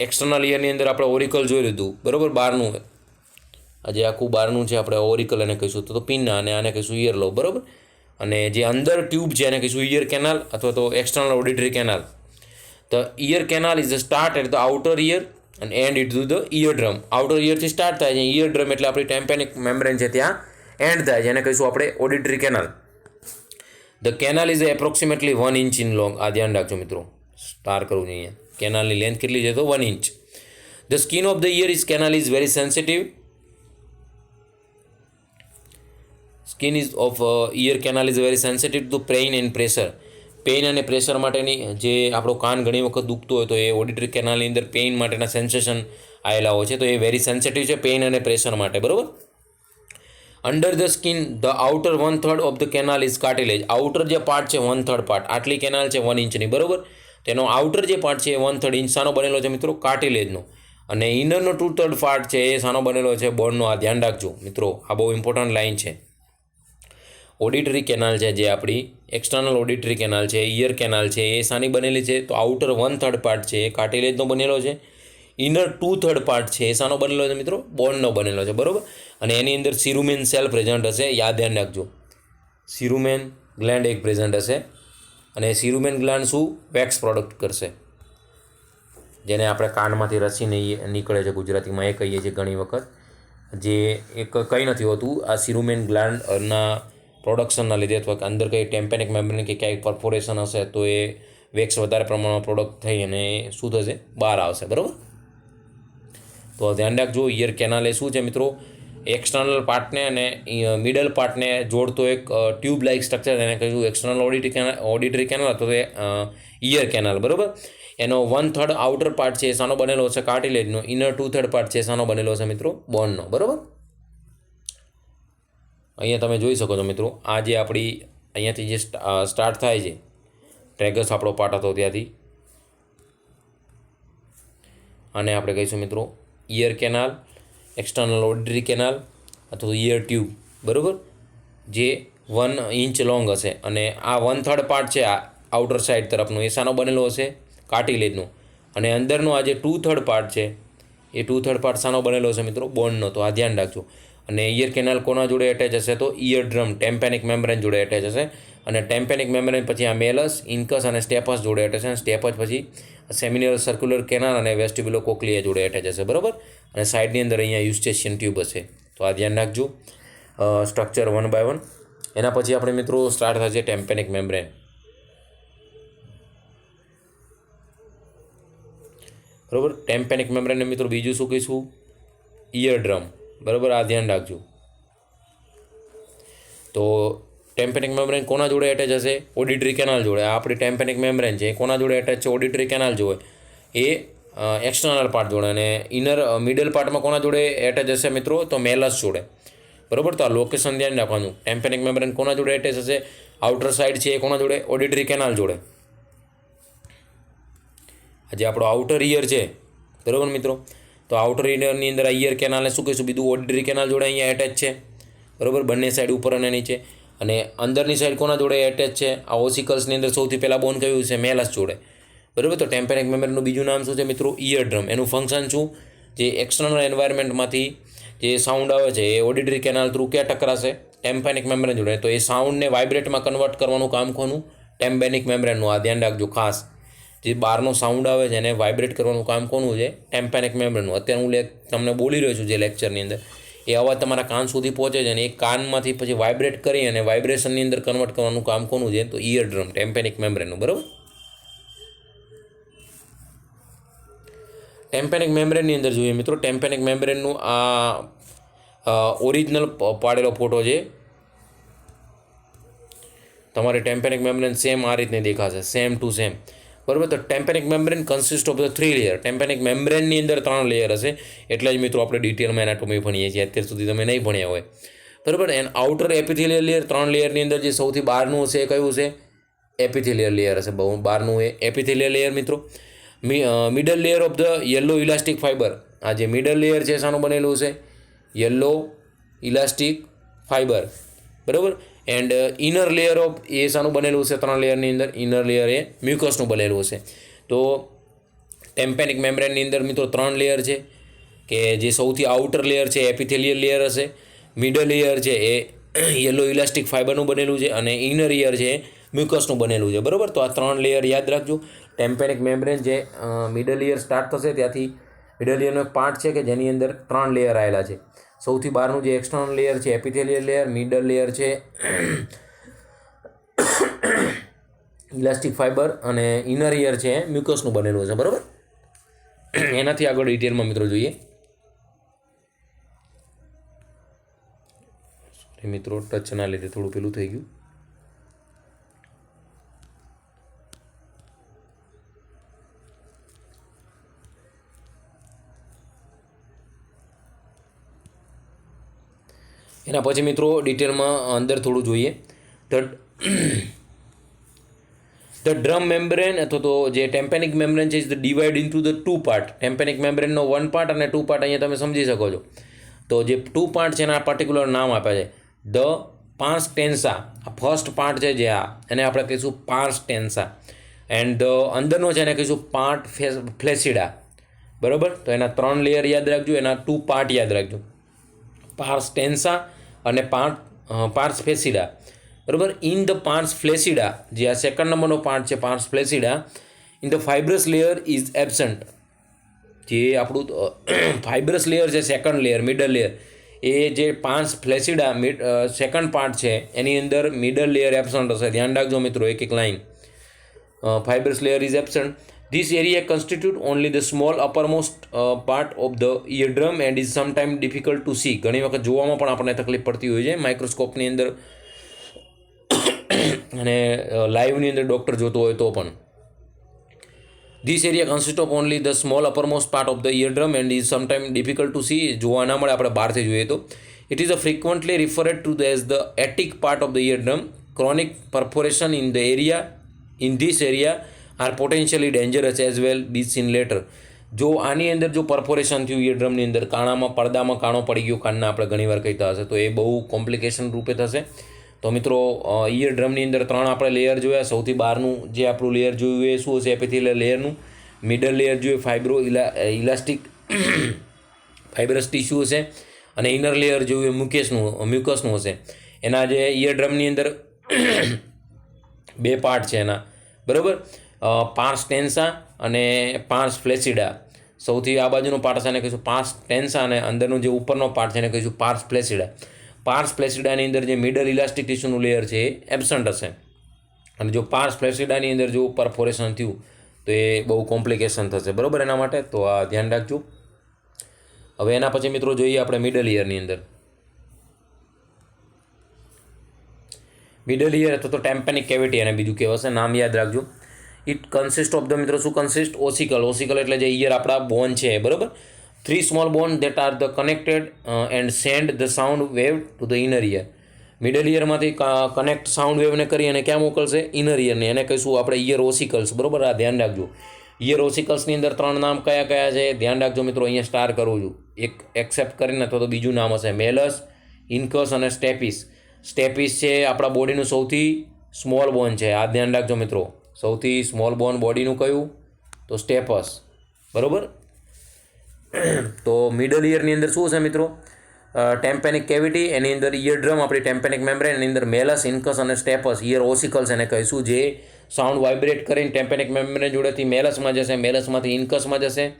એક્સટર્નલ ઇયરની અંદર આપણે ઓરિકલ જોઈ લીધું, બરાબર, બહારનું. આજે આખું બહારનું છે આપણે ઓરિકલ એને કહીશું, તો પિન્ના, અને આને કહીશું ઇયર લો, બરાબર. અને જે અંદર ટ્યુબ છે એને કહીશું ઇયર કેનાલ અથવા તો external auditory canal. The ear canal is the start at the outer ear અને end it to the ear drum. Outer ઇયરથી સ્ટાર્ટ થાય છે, ઇયર ડ્રમ એટલે આપણી ટેમ્પેનિક મેમ્બ્રેન છે ત્યાં એન્ડ થાય છે, એને કહીશું આપણે auditory canal. The canal is approximately 1 inch in long. આ ધ્યાન રાખજો મિત્રો, સ્ટાર કરવું જોઈએ અહીંયા. કેનાલની લેન્થ કેટલી છે? તો 1 inch. The skin of the ear is canal is very sensitive. Skin is of ear canal is very sensitive to pain and pressure. Pain અને પ્રેશર માટેની, જે આપણો કાન ઘણી વખત દુખતો હોય તો એ ઓડિટરી કેનાલની અંદર પેઇન માટેના સેન્સેશન આવેલા હોય છે, તો એ વેરી સેન્સિટિવ છે પેઇન અને પ્રેશર માટે, બરાબર. Under the skin the outer 1/3 of the canal is cartilage. Outer જે પાર્ટ છે 1/3 પાર્ટ, આટલી કેનાલ છે 1 ઇંચની, બરાબર. તેનો આઉટર જે પાર્ટ છે એ 1/3 ઇંચ શાનો બનેલો છે મિત્રો? કાર્ટિલેજનો. અને ઇનરનો 2/3 પાર્ટ છે એ શાનો બનેલો છે? બોનનો. આ ધ્યાન રાખજો મિત્રો, આ બહુ ઇમ્પોર્ટન્ટ લાઇન છે. ઓડિટરી કેનાલ છે જે આપણી એક્સટર્નલ ઓડિટરી કેનાલ છે, ઇયર કેનાલ છે, એ શાની બનેલી છે? તો આઉટર 1/3 પાર્ટ છે એ કાર્ટિલેજનો બનેલો છે. ઇનર 2/3 પાર્ટ છે એ શાનો બનેલો છે મિત્રો? બોનનો બનેલો છે, બરાબર. અને એની અંદર સિરુમેન સેલ પ્રેઝન્ટ હશે, યાદ ધ્યાન રાખજો. સિરુમેન ગ્લેન્ડ એક પ્રેઝન્ટ હશે, અને સિરુમેન ગ્લેન્ડ શું? વેક્સ પ્રોડક્ટ કરશે, જેને આપણે કાનમાંથી રસી નીકળે છે, ગુજરાતીમાં એ કહીએ છીએ ઘણી વખત. જે એક કંઈ નથી હોતું, આ સિરુમેન ગ્લેન્ડના પ્રોડક્શનના લીધે અથવા અંદર કંઈ ટેમ્પેનિક મેમ્બ્રેન કે ક્યાંય પરફોરેશન હશે તો એ વેક્સ વધારે પ્રમાણમાં પ્રોડક્ટ થઈ અને શું થશે? બહાર આવશે, બરાબર. તો ધ્યાન રાખજો, ઇયર કેનાલ એ શું છે મિત્રો? એક્સટર્નલ પાર્ટને અને મિડલ પાર્ટને જોડતો એક ટ્યુબ લાઇક સ્ટ્રક્ચર, એને કહીશું એક્સટર્નલ ઓડિટરી કેનાલ અથવા ઇયર કેનાલ, બરાબર. એનો 1/3 આઉટર પાર્ટ છે એ શાનો બનેલો છે? કાર્ટિલેજનો. ઇનર 2/3 પાર્ટ છે એ શાનો બનેલો છે મિત્રો? બોનનો, બરાબર. અહીંયા તમે જોઈ શકો છો મિત્રો, આ જે આપણી અહીંયાથી જે સ્ટાર્ટ થાય છે, ટ્રેગસ આપણો પાર્ટ હતો ત્યાંથી, આને આપણે કહીશું મિત્રો ear canal, external auditory canal અથવા ઇયર ટ્યુબ, બરાબર, જે 1 ઇંચ લોંગ હશે. અને આ 1/3 પાર્ટ છે આ આઉટર સાઇડ તરફનો, એ શાનો બનેલો હશે? કાર્ટિલેજનો. અને અંદરનો આ જે 2/3 પાર્ટ છે એ 2/3 પાર્ટ શાનો બનેલો હશે મિત્રો? બોનનો. તો આ ધ્યાન રાખજો. અને ઇયર કેનાલ કોના જોડે એટેચ હશે? તો ઇયર ડ્રમ, ટેમ્પેનિક મેમ્બ્રેન જોડે એટેચ હશે. અને ટેમ્પેનિક મેમ્બ્રેન પછી આ મેલસ, ઇન્કસ અને સ્ટેપસ જોડે એટેચ હશે. સ્ટેપસ પછી સેમિનલ સર્ક્યુલર કેનાલ અને વેસ્ટિબ્યુલો કોક્લિયા જોડે એટેચ હશે, બરાબર. અને સાઇડની અંદર અહીંયા યુસ્ટેશિયન ટ્યુબ હશે. તો આ ધ્યાન રાખજો, સ્ટ્રક્ચર 1 by 1. એના પછી આપણે મિત્રો સ્ટાર્ટ થશે ટેમ્પેનિક મેમ્બ્રેન, બરાબર. ટેમ્પેનિક મેમ્બ્રેનને મિત્રો બીજું શું કહીશું? ઇયર ડ્રમ, બરાબર. આ ધ્યાન રાખજો. તો ટેમ્પેનિક મેમ્બ્રેન કોના જોડે એટેચ હશે? ઓડિટરી કેનાલ જોડે. આ આપણી ટેમ્પેનિક મેમ્બ્રેન છે એ કોના જોડે એટેચ છે? ઓડિટરી કેનાલ જોડે, એ એક્સટર્નલ પાર્ટ જોડે. અને ઇનર મિડલ પાર્ટમાં કોના જોડે એટેચ હશે મિત્રો? તો મેલસ જોડે, બરાબર. તો આ લોકેશન ધ્યાન રાખવાનું. ટેમ્પેનિક મેમ્બ્રેન કોના જોડે એટેચ હશે? આઉટર સાઇડ છે એ કોના જોડે? ઓડિટરી કેનાલ જોડે. આજે આપણો આઉટર ઇયર છે, બરાબર મિત્રો. તો આઉટર ઇયરની અંદર આ ઇયર કેનાલને શું કહીશું? બીજું ઓડિટરી કેનાલ જોડે અહીંયા એટેચ છે, બરાબર, બંને સાઈડ ઉપર અને નીચે. અને અંદરની સાઈડ કોના જોડે એટેચ છે? આ ઓસિકલ્સની અંદર સૌથી પહેલાં બોન કયું છે? મેલસ જોડે, બરાબર. તો ટેમ્પેનિક મેમ્બ્રેનનું બીજું નામ શું છે મિત્રો? Ear drum. એનું ફંક્શન શું? જે એક્સટર્નલ એન્વાયરમેન્ટમાંથી જે સાઉન્ડ આવે છે એ ઓડિટરી કેનાલ થ્રુ ક્યાં ટકરાશે? ટેમ્પેનિક મેમ્બ્રેન જોડે. તો એ સાઉન્ડને વાઇબ્રેટમાં કન્વર્ટ કરવાનું કામ કોનું? ટેમ્પેનિક મેમ્બ્રેનનું. આ ધ્યાન રાખજો ખાસ. જે બહારનો સાઉન્ડ આવે છે એને વાઇબ્રેટ કરવાનું કામ કોનું છે? ટેમ્પેનિક મેમ્બ્રેનનું. અત્યારે હું તમને બોલી રહ્યો છું જે લેક્ચરની અંદર, એ અવાજ તમારા કાન સુધી પહોંચે છે અને એ કાનમાંથી પછી વાઇબ્રેટ કરી અને વાઇબ્રેશનની અંદર કન્વર્ટ કરવાનું કામ કોનું છે? તો ઇયર ડ્રમ, ટેમ્પેનિક મેમ્બ્રેનનું, બરાબર. ટેમ્પેનિક મેમ્બ્રેનની અંદર જોઈએ મિત્રો, ટેમ્પેનિક મેમ્બ્રેનનું આ ઓરિજિનલ પાડેલો ફોટો છે. તમારી ટેમ્પેનિક મેમ્બ્રેન સેમ આ રીતની દેખાશે, સેમ ટુ સેમ, બરાબર. તો tympanic membrane consist of the 3 layer. Tympanic મેમ્બ્રેનની અંદર 3 લેયર હશે. એટલે જ મિત્રો આપણે ડિટેલમાં એનાટોમી ભણીએ છીએ. અત્યાર સુધી તમે નહીં ભણ્યા હોય, બરાબર. એન્ડ આઉટર એપિથેલિયલ લેયર, 3 લેયરની અંદર જે સૌથી બહારનું હશે એ કયું છે? એપિથેલિયલ લેયર હશે. બહુ બહારનું એ એપિથેલિયલ લેયર મિત્રો. Middle layer of the yellow elastic fibre. આ જે મિડલ લેયર છે શાનું બનેલું છે? યલો ઇલાસ્ટિક ફાઇબર, બરાબર. એન્ડ ઇનર લેયર ઓફ એ શાનું બનેલું છે? 3 લેયરની અંદર ઇનર લેયર એ મ્યુકસનું બનેલું છે. તો ટેમ્પેનિક મેમ્બ્રેનની અંદર મિત્રો 3 લેયર છે, કે જે સૌથી આઉટર લેયર છે એપિથેલિયલ લેયર હશે, મિડલ લેયર છે એ યલો ઇલાસ્ટિક ફાઇબરનું બનેલું છે, અને ઇનર લેયર છે એ મ્યુકસનું બનેલું છે, બરાબર. તો આ 3 લેયર યાદ રાખજો. ટેમ્પેનિક મેમ્બ્રેન જે મિડલ લેયર સ્ટાર્ટ થશે ત્યાંથી મિડલ લેયરનો એક પાર્ટ છે કે જેની અંદર 3 લેયર આવેલા છે. સૌથી બહારનું જે એક્સટર્નલ લેયર છે એપિથેલિયલ લેયર, મિડલ લેયર છે ઇલાસ્ટિક ફાઇબર, અને ઇનર લેયર છે મ્યુકસનું બનેલું છે, બરાબર. એનાથી આગળ ડિટેલમાં મિત્રો જોઈએ. મિત્રો ટચના લીધે થોડું પેલું થઈ ગયું. એના પછી મિત્રો ડિટેલમાં અંદર થોડું જોઈએ. ધ ડ્રમ મેમ્બ્રેન અથવા તો જે ટેમ્પેનિક મેમ્બ્રેન છે is divide into the 2 part. Tympanic મેમ્બ્રેનનો 1 પાર્ટ અને 2 પાર્ટ અહીંયા તમે સમજી શકો છો. તો જે 2 પાર્ટ છે એના પર્ટિક્યુલર નામ આપ્યા છે. ધ પાર્સ ટેન્સા, આ ફર્સ્ટ પાર્ટ છે જે એને આપણે કહીશું પાર્સ ટેન્સા. એન્ડ ધ અંદરનો છે એને કહીશું પાર્ટ ફ્લેસિડા, બરાબર. તો એના 3 લેયર યાદ રાખજો, એના 2 પાર્ટ યાદ રાખજો, પાર્સ ટેન્સા અને પાર્સ ફ્લેસિડા, બરાબર. ઇન ધ પાર્સ ફ્લેસિડા, જે આ સેકન્ડ નંબરનો પાર્ટ છે pars flaccida, in the fibrous layer is absent. જે આપણું ફાઇબ્રસ લેયર છે સેકન્ડ લેયર મિડલ લેયર, એ જે પાર્સ ફ્લેસિડા સેકન્ડ પાર્ટ છે એની અંદર મિડલ લેયર એબસન્ટ હશે. ધ્યાન રાખજો મિત્રો, એક line. Fibrous layer is absent. This area constitute only the small uppermost part of the eardrum and is sometime difficult to see. ઘણી વખત જોવામાં પણ આપણને તકલીફ પડતી હોય છે માઇક્રોસ્કોપની અંદર અને લાઈવની અંદર ડૉક્ટર જોતો હોય તો પણ. This area consist of only the small uppermost part of the eardrum and is sometime difficult to see. જોવા ના મળે આપણે બહારથી જોઈએ તો. It is a frequently referred to as the attic part of the eardrum. Chronic perforation in the area in this area are potentially dangerous as well be seen later. જો આની અંદર જો પરફોરેશન થયું ઇયરડ્રમની અંદર, કાણામાં પડદામાં કાણો પડી ગયો કાનના આપણે ઘણીવાર કહેતા હશે, તો એ બહુ કોમ્પ્લિકેશન રૂપે થશે. તો મિત્રો ઇયરડ્રમની અંદર 3 આપણે લેયર જોયા. સૌથી બહારનું જે આપણું લેયર જોયું એ શું હશે? એપિથેલિયલ લેયરનું. મિડલ લેયર જોયું ઇલાસ્ટિક ફાઇબ્રસ ટિશ્યુ હશે, અને ઇનર લેયર જોયું મ્યુકસનું હશે. એના જે ઇયરડ્રમની અંદર 2 પાર્ટ છે એના, બરાબર. પાર્સ ટેન્સા અને પાર્સ ફ્લેસિડા. સૌથી આ બાજુનો પાર્ટ છે એને કહીશું પાર્સ ટેન્સા, અને અંદરનો જે ઉપરનો પાર્ટ છે એને કહીશું પાર્સ ફ્લેસિડા. પાર્સ ફ્લેસિડાની અંદર જે મિડલ ઇલાસ્ટિક ટિશ્યુનું લેયર છે એ એબસન્ટ હશે, અને જો પાર્સ ફ્લેસિડાની અંદર જો પરફોરેશન થયું તો એ બહુ કોમ્પ્લિકેશન થશે, બરાબર. એના માટે તો આ ધ્યાન રાખજો. હવે એના પછી મિત્રો જોઈએ આપણે મિડલ ઇયરની અંદર. મિડલ ઇયર અથવા તો ટેમ્પેનિક કેવિટી અને બીજું કહેવાશે, નામ યાદ રાખજો. ઇટ કન્સિસ્ટ ઓફ ધ મિત્રો શું કન્સિસ્ટ? ઓસિકલ. ઓસિકલ એટલે જે ઇયર આપણા બોન છે, બરાબર. 3 small bone that are the connected and send the sound wave to the inner ear. Middle ઇયરમાંથી કનેક્ટ સાઉન્ડ વેવને કરી અને ક્યાં મોકલશે? ઇનર ઇયરને. એને કહીશું આપણે ઇયર ઓસિકલ્સ, બરાબર. આ ધ્યાન રાખજો. ઇયર ઓસિકલ્સની અંદર 3 નામ કયા કયા છે ધ્યાન રાખજો મિત્રો. અહીંયા સ્ટાર કરું છું, એક એક્સેપ્ટ કરીને અથવા તો બીજું નામ હશે મેલસ, ઇન્કસ અને સ્ટેપિસ. સ્ટેપિસ છે આપણા બોડીનું સૌથી સ્મોલ બોન છે, આ ધ્યાન રાખજો મિત્રો. સૌથી સ્મોલ બોન બોડીનું કયું? તો સ્ટેપસ, બરાબર. તો મિડલ ઇયરની અંદર શું છે મિત્રો? ટેમ્પેનિક કેવિટી, એની અંદર ઇયરડ્રમ આપણી ટેમ્પેનિક મેમ્બ્રેન, એની અંદર મેલસ, ઇન્કસ અને સ્ટેપસ. ઇયર ઓસિકલ્સ એને કહીશું, જે સાઉન્ડ વાઇબ્રેટ કરીને ટેમ્પેનિક મેમ્બ્રેન જોડેથી મેલસમાં જશે, મેલસમાંથી ઇન્કસમાં જશે,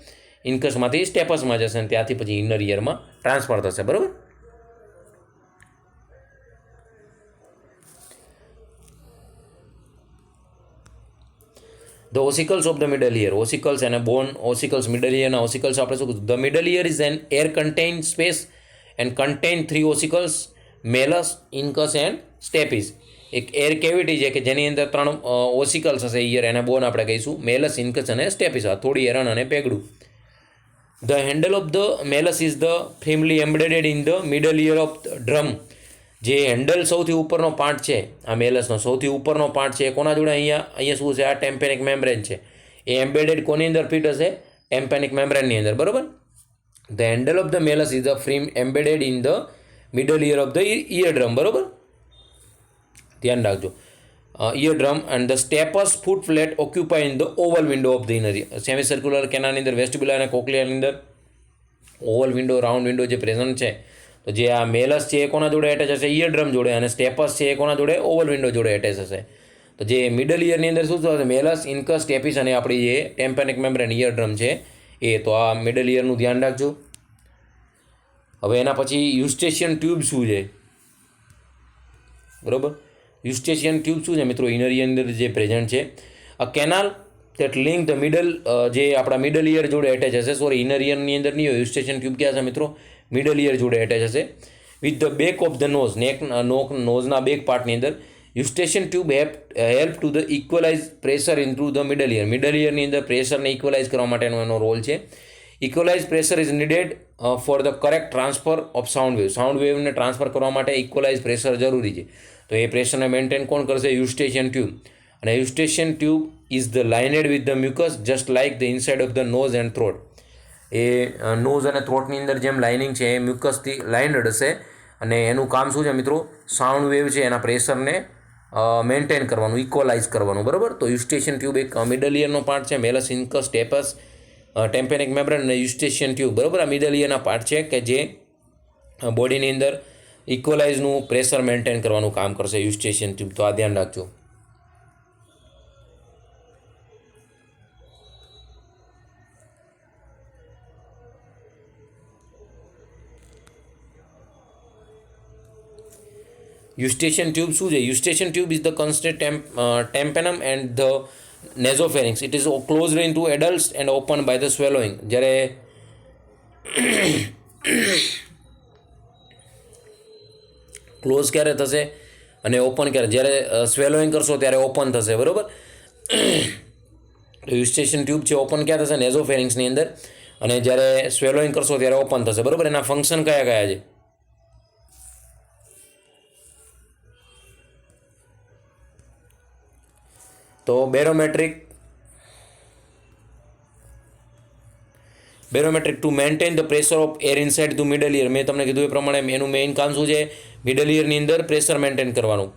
ઇન્કસમાંથી સ્ટેપસમાં જશે, અને ત્યાંથી પછી ઇનર ઇયરમાં ટ્રાન્સફર થશે, બરાબર. The ossicles of the middle ear. Ossicles અને બોન ઓસિકલ્સ, મિડલ ઇયરના ઓસિકલ્સ આપણે શું કીધું? The middle ear is an air contain space and contain 3 ossicles, malleus, incus and stapes. એક એર કેવિટી છે કે જેની અંદર 3 ઓસિકલ્સ હશે ઇયર, એને બોન આપણે કહીશું, મેલસ, ઇન્કસ અને સ્ટેપિસ. થોડી એરણ અને પેગડું. The handle of the malleus is the firmly embedded in the middle ear of drum. જે હેન્ડલ સૌથી ઉપરનો પાર્ટ છે આ મેલસનો, સૌથી ઉપરનો પાર્ટ છે એ કોના જોડે? અહીંયા શું છે? આ ટેમ્પેનિક મેમ્બ્રેન છે, એ એમ્બેડેડ કોની અંદર ફિટ હશે? ટાઇમ્પેનિક મેમ્બ્રેનની અંદર, બરાબર. The handle of the malleus is a frame embedded in the middle ear of the ear drum, બરાબર. ધ્યાન રાખજો. Ear drum and the stapes foot flat occupy in the oval window of the inner semi circular કેનાલની અંદર, vestibule અને કોક્લિયાની અંદર oval window, round window જે present છે, તો જે આ મેલસ છે એ કોના જોડે એટેચ હશે? ઇયર ડ્રમ જોડે. અને સ્ટેપસ છે એ કોના જોડે? ઓવલ વિન્ડો જોડે એટેચ હશે. તો જે મિડલ ઇયરની અંદર શું થશે? મેલસ, ઇન્કસ, સ્ટેપિસ અને આપણી જે ટેમ્પેનિક મેમ્બ્રેન ઇયર ડ્રમ છે એ. તો આ મિડલ ઇયરનું ધ્યાન રાખજો. હવે એના પછી યુસ્ટેશિયન ટ્યુબ શું છે? બરાબર. યુસ્ટેશિયન ટ્યુબ શું છે મિત્રો? ઇનર ઇયર અંદર જે પ્રેઝન્ટ છે, a canal that link the middle, જે આપણા મિડલ ઇયર જોડે એટેચ હશે. સોરી, ઇનર ઇયરની અંદર નહીં હોય. યુસ્ટેશિયન ટ્યુબ ક્યાં છે મિત્રો? મિડલ ઇયર જોડે એટેચ હશે. With the back of the nose, નોઝના બેક પાર્ટની અંદર eustachian tube help to the equalize pressure in to the middle ear. Middle ઇયરની અંદર પ્રેશરને ઇક્વલાઇઝ કરવા માટેનો એનો રોલ છે. Equalize pressure is needed for the correct transfer of sound wave. Sound વેવને ટ્રાન્સફર કરવા માટે ઇક્વલાઇઝ પ્રેશર જરૂરી છે. તો એ પ્રેશરને મેન્ટેન કોણ કરશે? Eustachian tube. અને eustachian tube is the lined with the mucus just like the inside of the nose and throat. એ નોઝ અને થ્રોટની અંદર જેમ લાઇનિંગ છે એ મ્યુકસથી લાઇન્ડ હશે. અને એનું કામ શું છે મિત્રો? સાઉન્ડ વેવ છે એના પ્રેશરને મેન્ટેન કરવાનું, ઇક્વલાઇઝ કરવાનું, બરાબર. તો યુસ્ટેશિયન ટ્યુબ એક મિડલ ઇયરનો પાર્ટ છે. મેલસ, ઇન્કસ, સ્ટેપસ, ટેમ્પેનિક મેમ્બ્રેન અને યુસ્ટેશિયન ટ્યુબ, બરાબર. આ મિડલ ઇયરના પાર્ટ છે કે જે બોડીની અંદર ઇક્વલાઇઝનું પ્રેશર મેન્ટેન કરવાનું કામ કરશે યુસ્ટેશિયન ટ્યુબ. તો આ ધ્યાન રાખજો. યુસ્ટેશિયન ટ્યુબ શું છે? Eustachian tube is the constant tympanum and the nasopharynx. It is closed in to adults and open by the swallowing. જ્યારે ક્લોઝ ક્યારે થશે અને ઓપન ક્યારે? જ્યારે સ્વેલોઈંગ કરશો ત્યારે ઓપન થશે, બરાબર. યુસ્ટેશિયન ટ્યુબ છે ઓપન ક્યાં થશે? નેઝોફેરિંગ્સની અંદર. અને જ્યારે સ્વેલોઈંગ કરશો ત્યારે ઓપન થશે, બરાબર. એના ફંક્શન કયા કયા છે? તો barometric to maintain the pressure of air inside to middle ear. મેં તમને કીધું એ પ્રમાણે એનું મેઇન કામ શું છે? મિડલ ઇયરની અંદર પ્રેશર મેન્ટેન કરવાનું.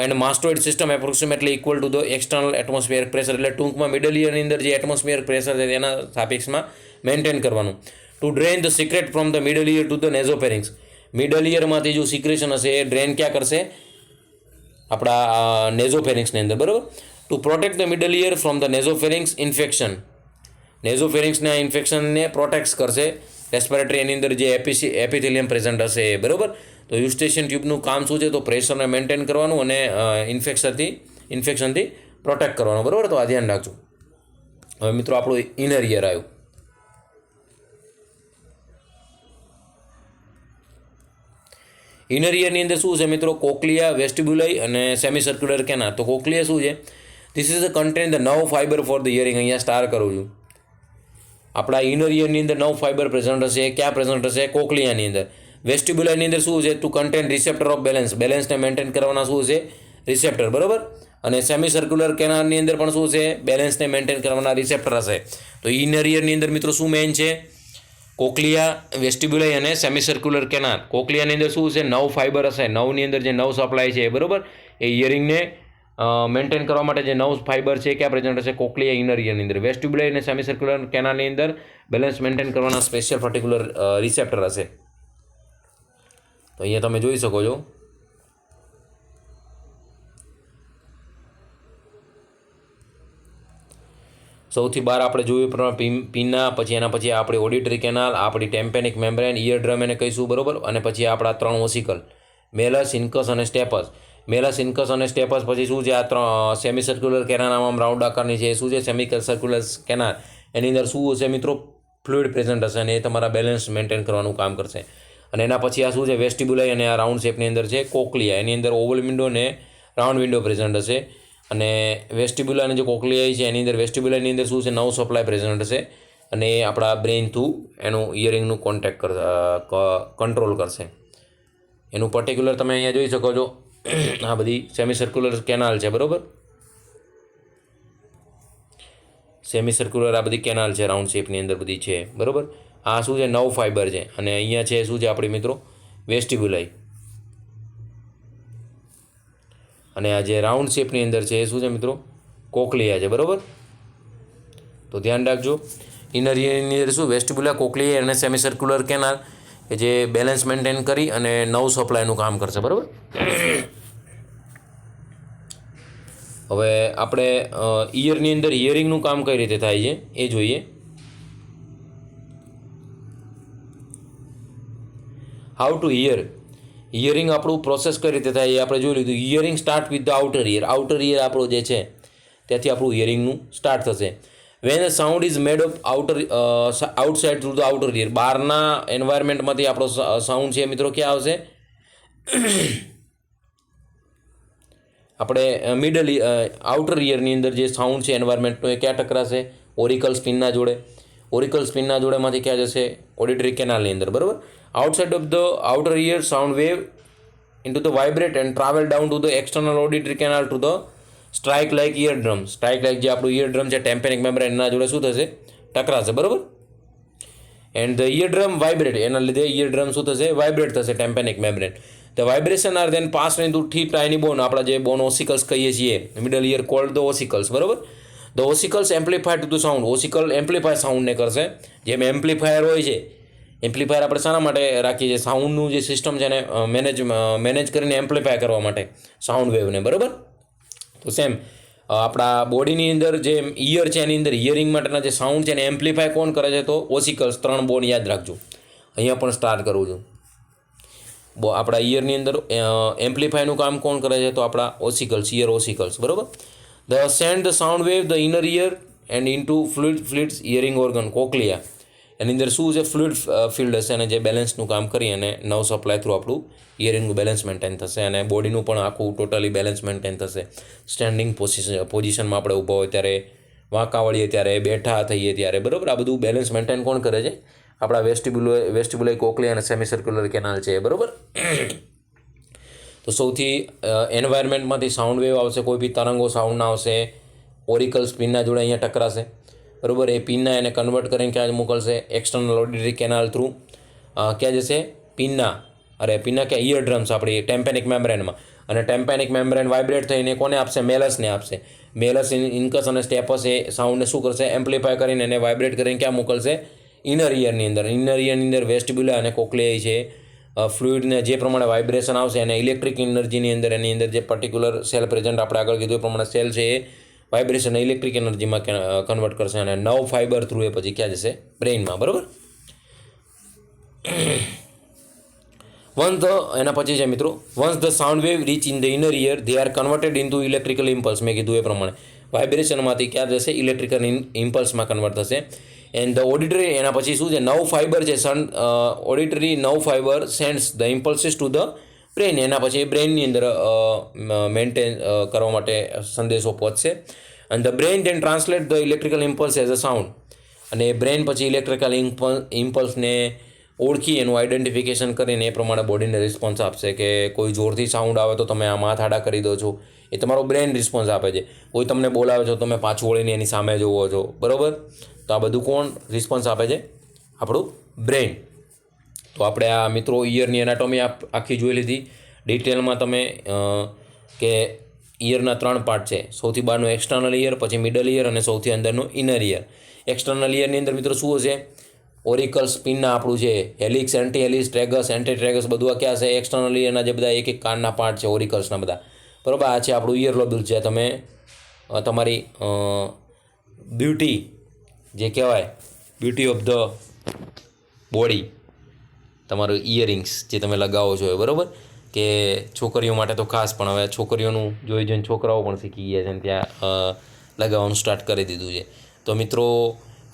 And mastoid system approximately equal to the external atmosphere pressure. એટલે ટૂંકમાં મિડલ ઇયરની અંદર જે એટમોસ્ફિયર પ્રેશર છે તેના સાપેક્ષમાં મેન્ટેન કરવાનું. To drain the secret from the middle ear to the nasopharynx. Middle ઇયરમાંથી જો સિક્રેશન હશે એ ડ્રેન ક્યાં કરશે? આપણા નેઝોફેરિંગ્સની અંદર, બરાબર. To protect the middle ear from the nasopharynx infection. નેઝોફેરિંગ્સના ઇન્ફેક્શનને પ્રોટેક્ટ કરશે. રેસ્પિરેટરી એની અંદર જે એપિથેલિયમ પ્રેઝન્ટ હશે એ, બરાબર. તો યુસ્ટેશિયન ટ્યુબનું કામ શું છે? તો પ્રેશરને મેન્ટેન કરવાનું અને ઇન્ફેક્શનથી પ્રોટેક્ટ કરવાનું, બરાબર. તો આ ધ્યાન રાખજો. હવે મિત્રો આપણું ઇનર ઇયર આવ્યું. ઇનર ઇયરની અંદર શું છે મિત્રો? કોક્લિયા, વેસ્ટિબ્યુલાઈ અને સેમી સર્ક્યુલર કેનાલ. તો કોક્લિયા શું છે? This is the contain the nerve fibre for the hearing. અહીંયા સ્ટાર કરું છું. આપણા ઇનર ઇયરની અંદર નવ ફાઇબર પ્રેઝન્ટ હશે. ક્યાં પ્રેઝન્ટ હશે? કોક્લિયાની અંદર. વેસ્ટિબ્યુલાની અંદર શું છે? To contain receptor of balance. બેલેન્સને મેન્ટેન કરવાના શું છે? રિસેપ્ટર, બરાબર. અને સેમી સર્ક્યુલર કેનાલની અંદર પણ શું છે? બેલેન્સને મેન્ટેન કરવાના રિસેપ્ટર હશે. તો ઇનર ઇયરની અંદર મિત્રો શું મેઇન છે? કોક્લિયા, વેસ્ટિબ્યુલાઈ અને સેમી સર્ક્યુલર કેનાલ. કોક્લિયાની અંદર શું છે? નવ ફાઇબર હશે. નવની અંદર જે નવ સપ્લાય છે, બરાબર. એ હિયરિંગને મેન્ટેન કરવા માટે જે નવ ફાઇબર છે ક્યાં પ્રેઝન્ટ હશે? કોક્લિયા, ઇનર ઇયરની અંદર. વેસ્ટિબ્યુલાઈ અને સેમી સર્ક્યુલર કેનાલની અંદર બેલેન્સ મેન્ટેન કરવાના સ્પેશિયલ પર્ટિક્યુલર રિસેપ્ટર હશે. તો અહીંયા તમે જોઈ શકો છો. સૌથી બહાર આપણે જોયું પ્રમાણે પીના, પછી એના પછી આપણી ઓડિટરી કેનાલ, આપણી ટેમ્પેનિક મેમ્બ્રેન, ઇયર ડ્રમ એને કહીશું, બરાબર. અને પછી આપણા ત્રણ ઓસિકલ, મેલસ, ઇન્કસ અને સ્ટેપસ. મેલસ, ઇન્કસ અને સ્ટેપસ પછી શું છે? આ ત્રણ સેમી સર્ક્યુલર કેનાલ આમ રાઉન્ડ આકારની છે. શું છે? Semi circular canal. એની અંદર શું હશે મિત્રો? ફ્લુઇડ પ્રેઝન્ટ હશે અને એ તમારા બેલેન્સ મેન્ટેન કરવાનું કામ કરશે. અને એના પછી આ શું છે? વેસ્ટિબ્યુલાઈ અને આ રાઉન્ડ શેપની અંદર છે કોક્લિયા. એની અંદર ઓવલ વિન્ડો ને રાઉન્ડ વિન્ડો પ્રેઝન્ટ હશે. અને વેસ્ટિબ્યુલા અને જે કોક્લિયા છે એની અંદર વેસ્ટિબ્યુલાની અંદર શું છે? નવ સપ્લાય પ્રેઝન્ટ હશે. અને એ આપણા બ્રેઇન થ્રુ એનું ઇયરિંગનું કંટ્રોલ કરશે. એનું પર્ટિક્યુલર તમે અહીંયા જોઈ શકો છો. આ બધી સેમી સર્ક્યુલર કેનાલ છે, બરાબર. સેમી સર્ક્યુલર આ બધી કેનાલ છે રાઉન્ડ શેપની અંદર બધી છે, બરાબર. આ શું છે, નવ ફાઇબર છે. અને અહીંયા છે શું છે આપણી મિત્રો, વેસ્ટિબ્યુલાઈ. અને આ જે રાઉન્ડ શેપની અંદર છે એ શું છે મિત્રો, કોકલિયા છે, બરાબર. તો ધ્યાન રાખજો, ઇનર ઇયરની અંદર શું વેસ્ટિબ્યુલા, કોકલિયા અને સેમી સર્ક્યુલર કેનાલ કે જે બેલેન્સ મેન્ટેન કરી અને નવ સપ્લાયનું કામ કરશે, બરાબર. હવે આપણે ઇયરની અંદર હિયરિંગનું કામ કઈ રીતે થાય છે એ જોઈએ. હાઉ ટુ હિયરિંગ આપણું પ્રોસેસ કઈ રીતે થાય એ આપણે જોઈ લીધું. Hearing start with the outer ear આપણો જે છે ત્યાંથી આપણું હિયરિંગનું સ્ટાર્ટ થશે. When a sound is made of outside through the outer ear, બહારના એન્વાયરમેન્ટમાંથી આપણો સાઉન્ડ છે મિત્રો ક્યાં આવશે, આપણે આઉટર ઇયરની અંદર જે સાઉન્ડ છે એન્વાયરમેન્ટનો એ ક્યાં ટકરાશે, ઓરિકલ સ્પિનના જોડે. ઓરિકલ સ્પિનના જોડેમાંથી ક્યાં જશે, ઓડિટરી કેનાલની અંદર, બરાબર. Outside of the outer ear sound wave into the vibrate and travel down to the external auditory canal to the strike like ear drum. Strike like જે આપણું ઇયર ડ્રમ છે ટેમ્પેનિક મેમ્બ્રેન એના જોડે શું થશે, ટકરાશે, બરાબર. And the ear drum vibrate, એના લીધે ઇયર ડ્રમ શું થશે, વાઇબ્રેટ થશે tympanic membrane. The vibration are then pass into three tiny bone, આપણા જે બોન ઓસિકલ્સ કહીએ છીએ, middle ear called the ossicles, બરાબર. The ossicles amplify to the sound, ossicle amplify સાઉન્ડને કરશે. જેમ એમ્પ્લીફાયર હોય છે, એમ્પ્લીફાયર આપણે શાના માટે રાખીએ છીએ, સાઉન્ડનું જે સિસ્ટમ છે એને મેનેજ કરીને એમ્પ્લીફાય કરવા માટે સાઉન્ડ વેવને, બરાબર. તો સેમ આપણા બોડીની અંદર જે ઇયર છે એની અંદર હિયરિંગ માટેના જે સાઉન્ડ છે એને એમ્પ્લીફાય કોણ કરે છે, તો ઓસિકલ્સ. 3 બોન યાદ રાખજો, અહીંયા પણ સ્ટાર્ટ કરું છું. આપણા ઇયરની અંદર એમ્પ્લીફાયનું કામ કોણ કરે છે, તો આપણા ઓસિકલ્સ, ઇયર ઓસિકલ્સ, બરાબર. The send the sound wave the inner ear and into fluids hearing organ, cochlea. એની અંદર શું છે, ફ્લુઇડ ફિલ્ડ હશે અને જે બેલેન્સનું કામ કરી અને નવ સપ્લાય થ્રુ આપણું હિયરિંગનું બેલેન્સ મેન્ટેન થશે અને બોડીનું પણ આખું ટોટલી બેલેન્સ મેન્ટેન થશે. સ્ટેન્ડિંગ પોઝિશનમાં આપણે ઊભા હોય ત્યારે, વાંકા વળીએ ત્યારે, બેઠા થઈએ ત્યારે, બરાબર. આ બધું બેલેન્સ મેન્ટેન કોણ કરે છે, આપણા વેસ્ટિબ્યુલાઈ, કોકલિયા અને સેમી સર્ક્યુલર કેનાલ છે, બરાબર. તો સૌથી એન્વાયરમેન્ટમાંથી સાઉન્ડ વેવ આવશે, કોઈ બી તરંગો સાઉન્ડના આવશે, ઓરિકલ સ્પિનના જોડે અહીંયા ટકરાશે, બરાબર. એ પિનના એને કન્વર્ટ કરીને ક્યાં મોકલશે, એક્સટર્નલ ઓડિટરી કેનાલ થ્રુ ક્યાં જશે, પિનના ક્યાં, ઇયર ડ્રમ્સ આપણી ટેમ્પેનિક મેમ્બ્રેનમાં. અને ટેમ્પેનિક મેમ્બ્રેન વાઇબ્રેટ થઈને કોને આપશે, મેલસને આપશે. મેલસ, ઇન્કસ અને સ્ટેપસ એ સાઉન્ડને શું કરશે, એમ્પ્લીફાય કરીને એને વાઇબ્રેટ કરીને ક્યાં મોકલશે, ઇનર ઇયરની અંદર. ઇનર ઇયરની અંદર વેસ્ટિબ્યુલા અને કોક્લિયા છે, ફ્લુઇડને જે પ્રમાણે વાઇબ્રેશન આવશે અને ઇલેક્ટ્રિક એનર્જીની અંદર એની અંદર જે પર્ટિક્યુલર સેલ પ્રેઝન્ટ આપણે આગળ કીધું એ પ્રમાણે સેલ છે એ વાઇબ્રેશન ઇલેક્ટ્રિક એનર્જીમાં કન્વર્ટ કરશે અને નવ ફાઇબર થ્રુ એ પછી ક્યાં જશે, બ્રેઇનમાં, બરાબર. એના પછી છે મિત્રો, once the sound wave reach in the inner ear they are converted in to electrical impulse. મેં કીધું એ પ્રમાણે વાઇબ્રેશનમાંથી ક્યાં જશે, ઇલેક્ટ્રિકલ ઇમ્પલ્સમાં કન્વર્ટ થશે. એન્ડ ધ ઓડિટરી, એના પછી શું છે, નવ ફાઇબર છે, auditory nerve fiber sends the impulses to the brain. એના પછી બ્રેઇનની અંદર મેન્ટેન કરવા માટે સંદેશો પહોંચશે. અને the brain then translate the electrical impulse as a sound. અને બ્રેઇન પછી ઇલેક્ટ્રિકલ ઇમ્પલ્સને ઓળખી એનું આઈડેન્ટિફિકેશન કરીને એ પ્રમાણે બોડીને રિસ્પોન્સ આપશે. કે કોઈ જોરથી સાઉન્ડ આવે તો તમે આમાં હાથ આડા કરી દો છો, એ તમારો બ્રેઇન રિસ્પોન્સ આપે છે. કોઈ તમને બોલાવે છો, તમે પાછું વળીને એની સામે જોવો છો, બરાબર. તો આ બધું કોણ રિસ્પોન્સ આપે છે, આપણું બ્રેઇન. તો આપણે આ મિત્રો ઇયરની એનાટોમી આખી જોઈ લીધી ડિટેલમાં તમે, કે ઇયરના 3 પાર્ટ છે. સૌથી બહારનું એક્સટર્નલ ઇયર, પછી મિડલ ઇયર અને સૌથી અંદરનું ઇનર ઇયર. એક્સટર્નલ ઇયરની અંદર મિત્રો શું હશે, ઓરિકલ સ્પિનના આપણું છે, હેલિક્સ, એન્ટી હેલિક્સ, ટ્રેગસ, એન્ટી ટ્રેગસ બધું આ ક્યાં છે, એક્સટર્નલ ઇયરના જે બધા એક કાનના પાર્ટ છે ઓરિકલ્સના બધા, બરાબર. આ છે આપણું ઇયર લોબ્યુલ છે. તમે તમારી બ્યુટી જે કહેવાય, બ્યુટી ઓફ ધ બોડી, તમારું ઇયરિંગ્સ જે તમે લગાવો છો એ, બરાબર. કે છોકરીઓ માટે તો ખાસ, પણ હવે છોકરીઓનું જોઈને છોકરાઓ પણ શીખી ગયા છે અને ત્યાં લગાવવાનું સ્ટાર્ટ કરી દીધું છે. તો મિત્રો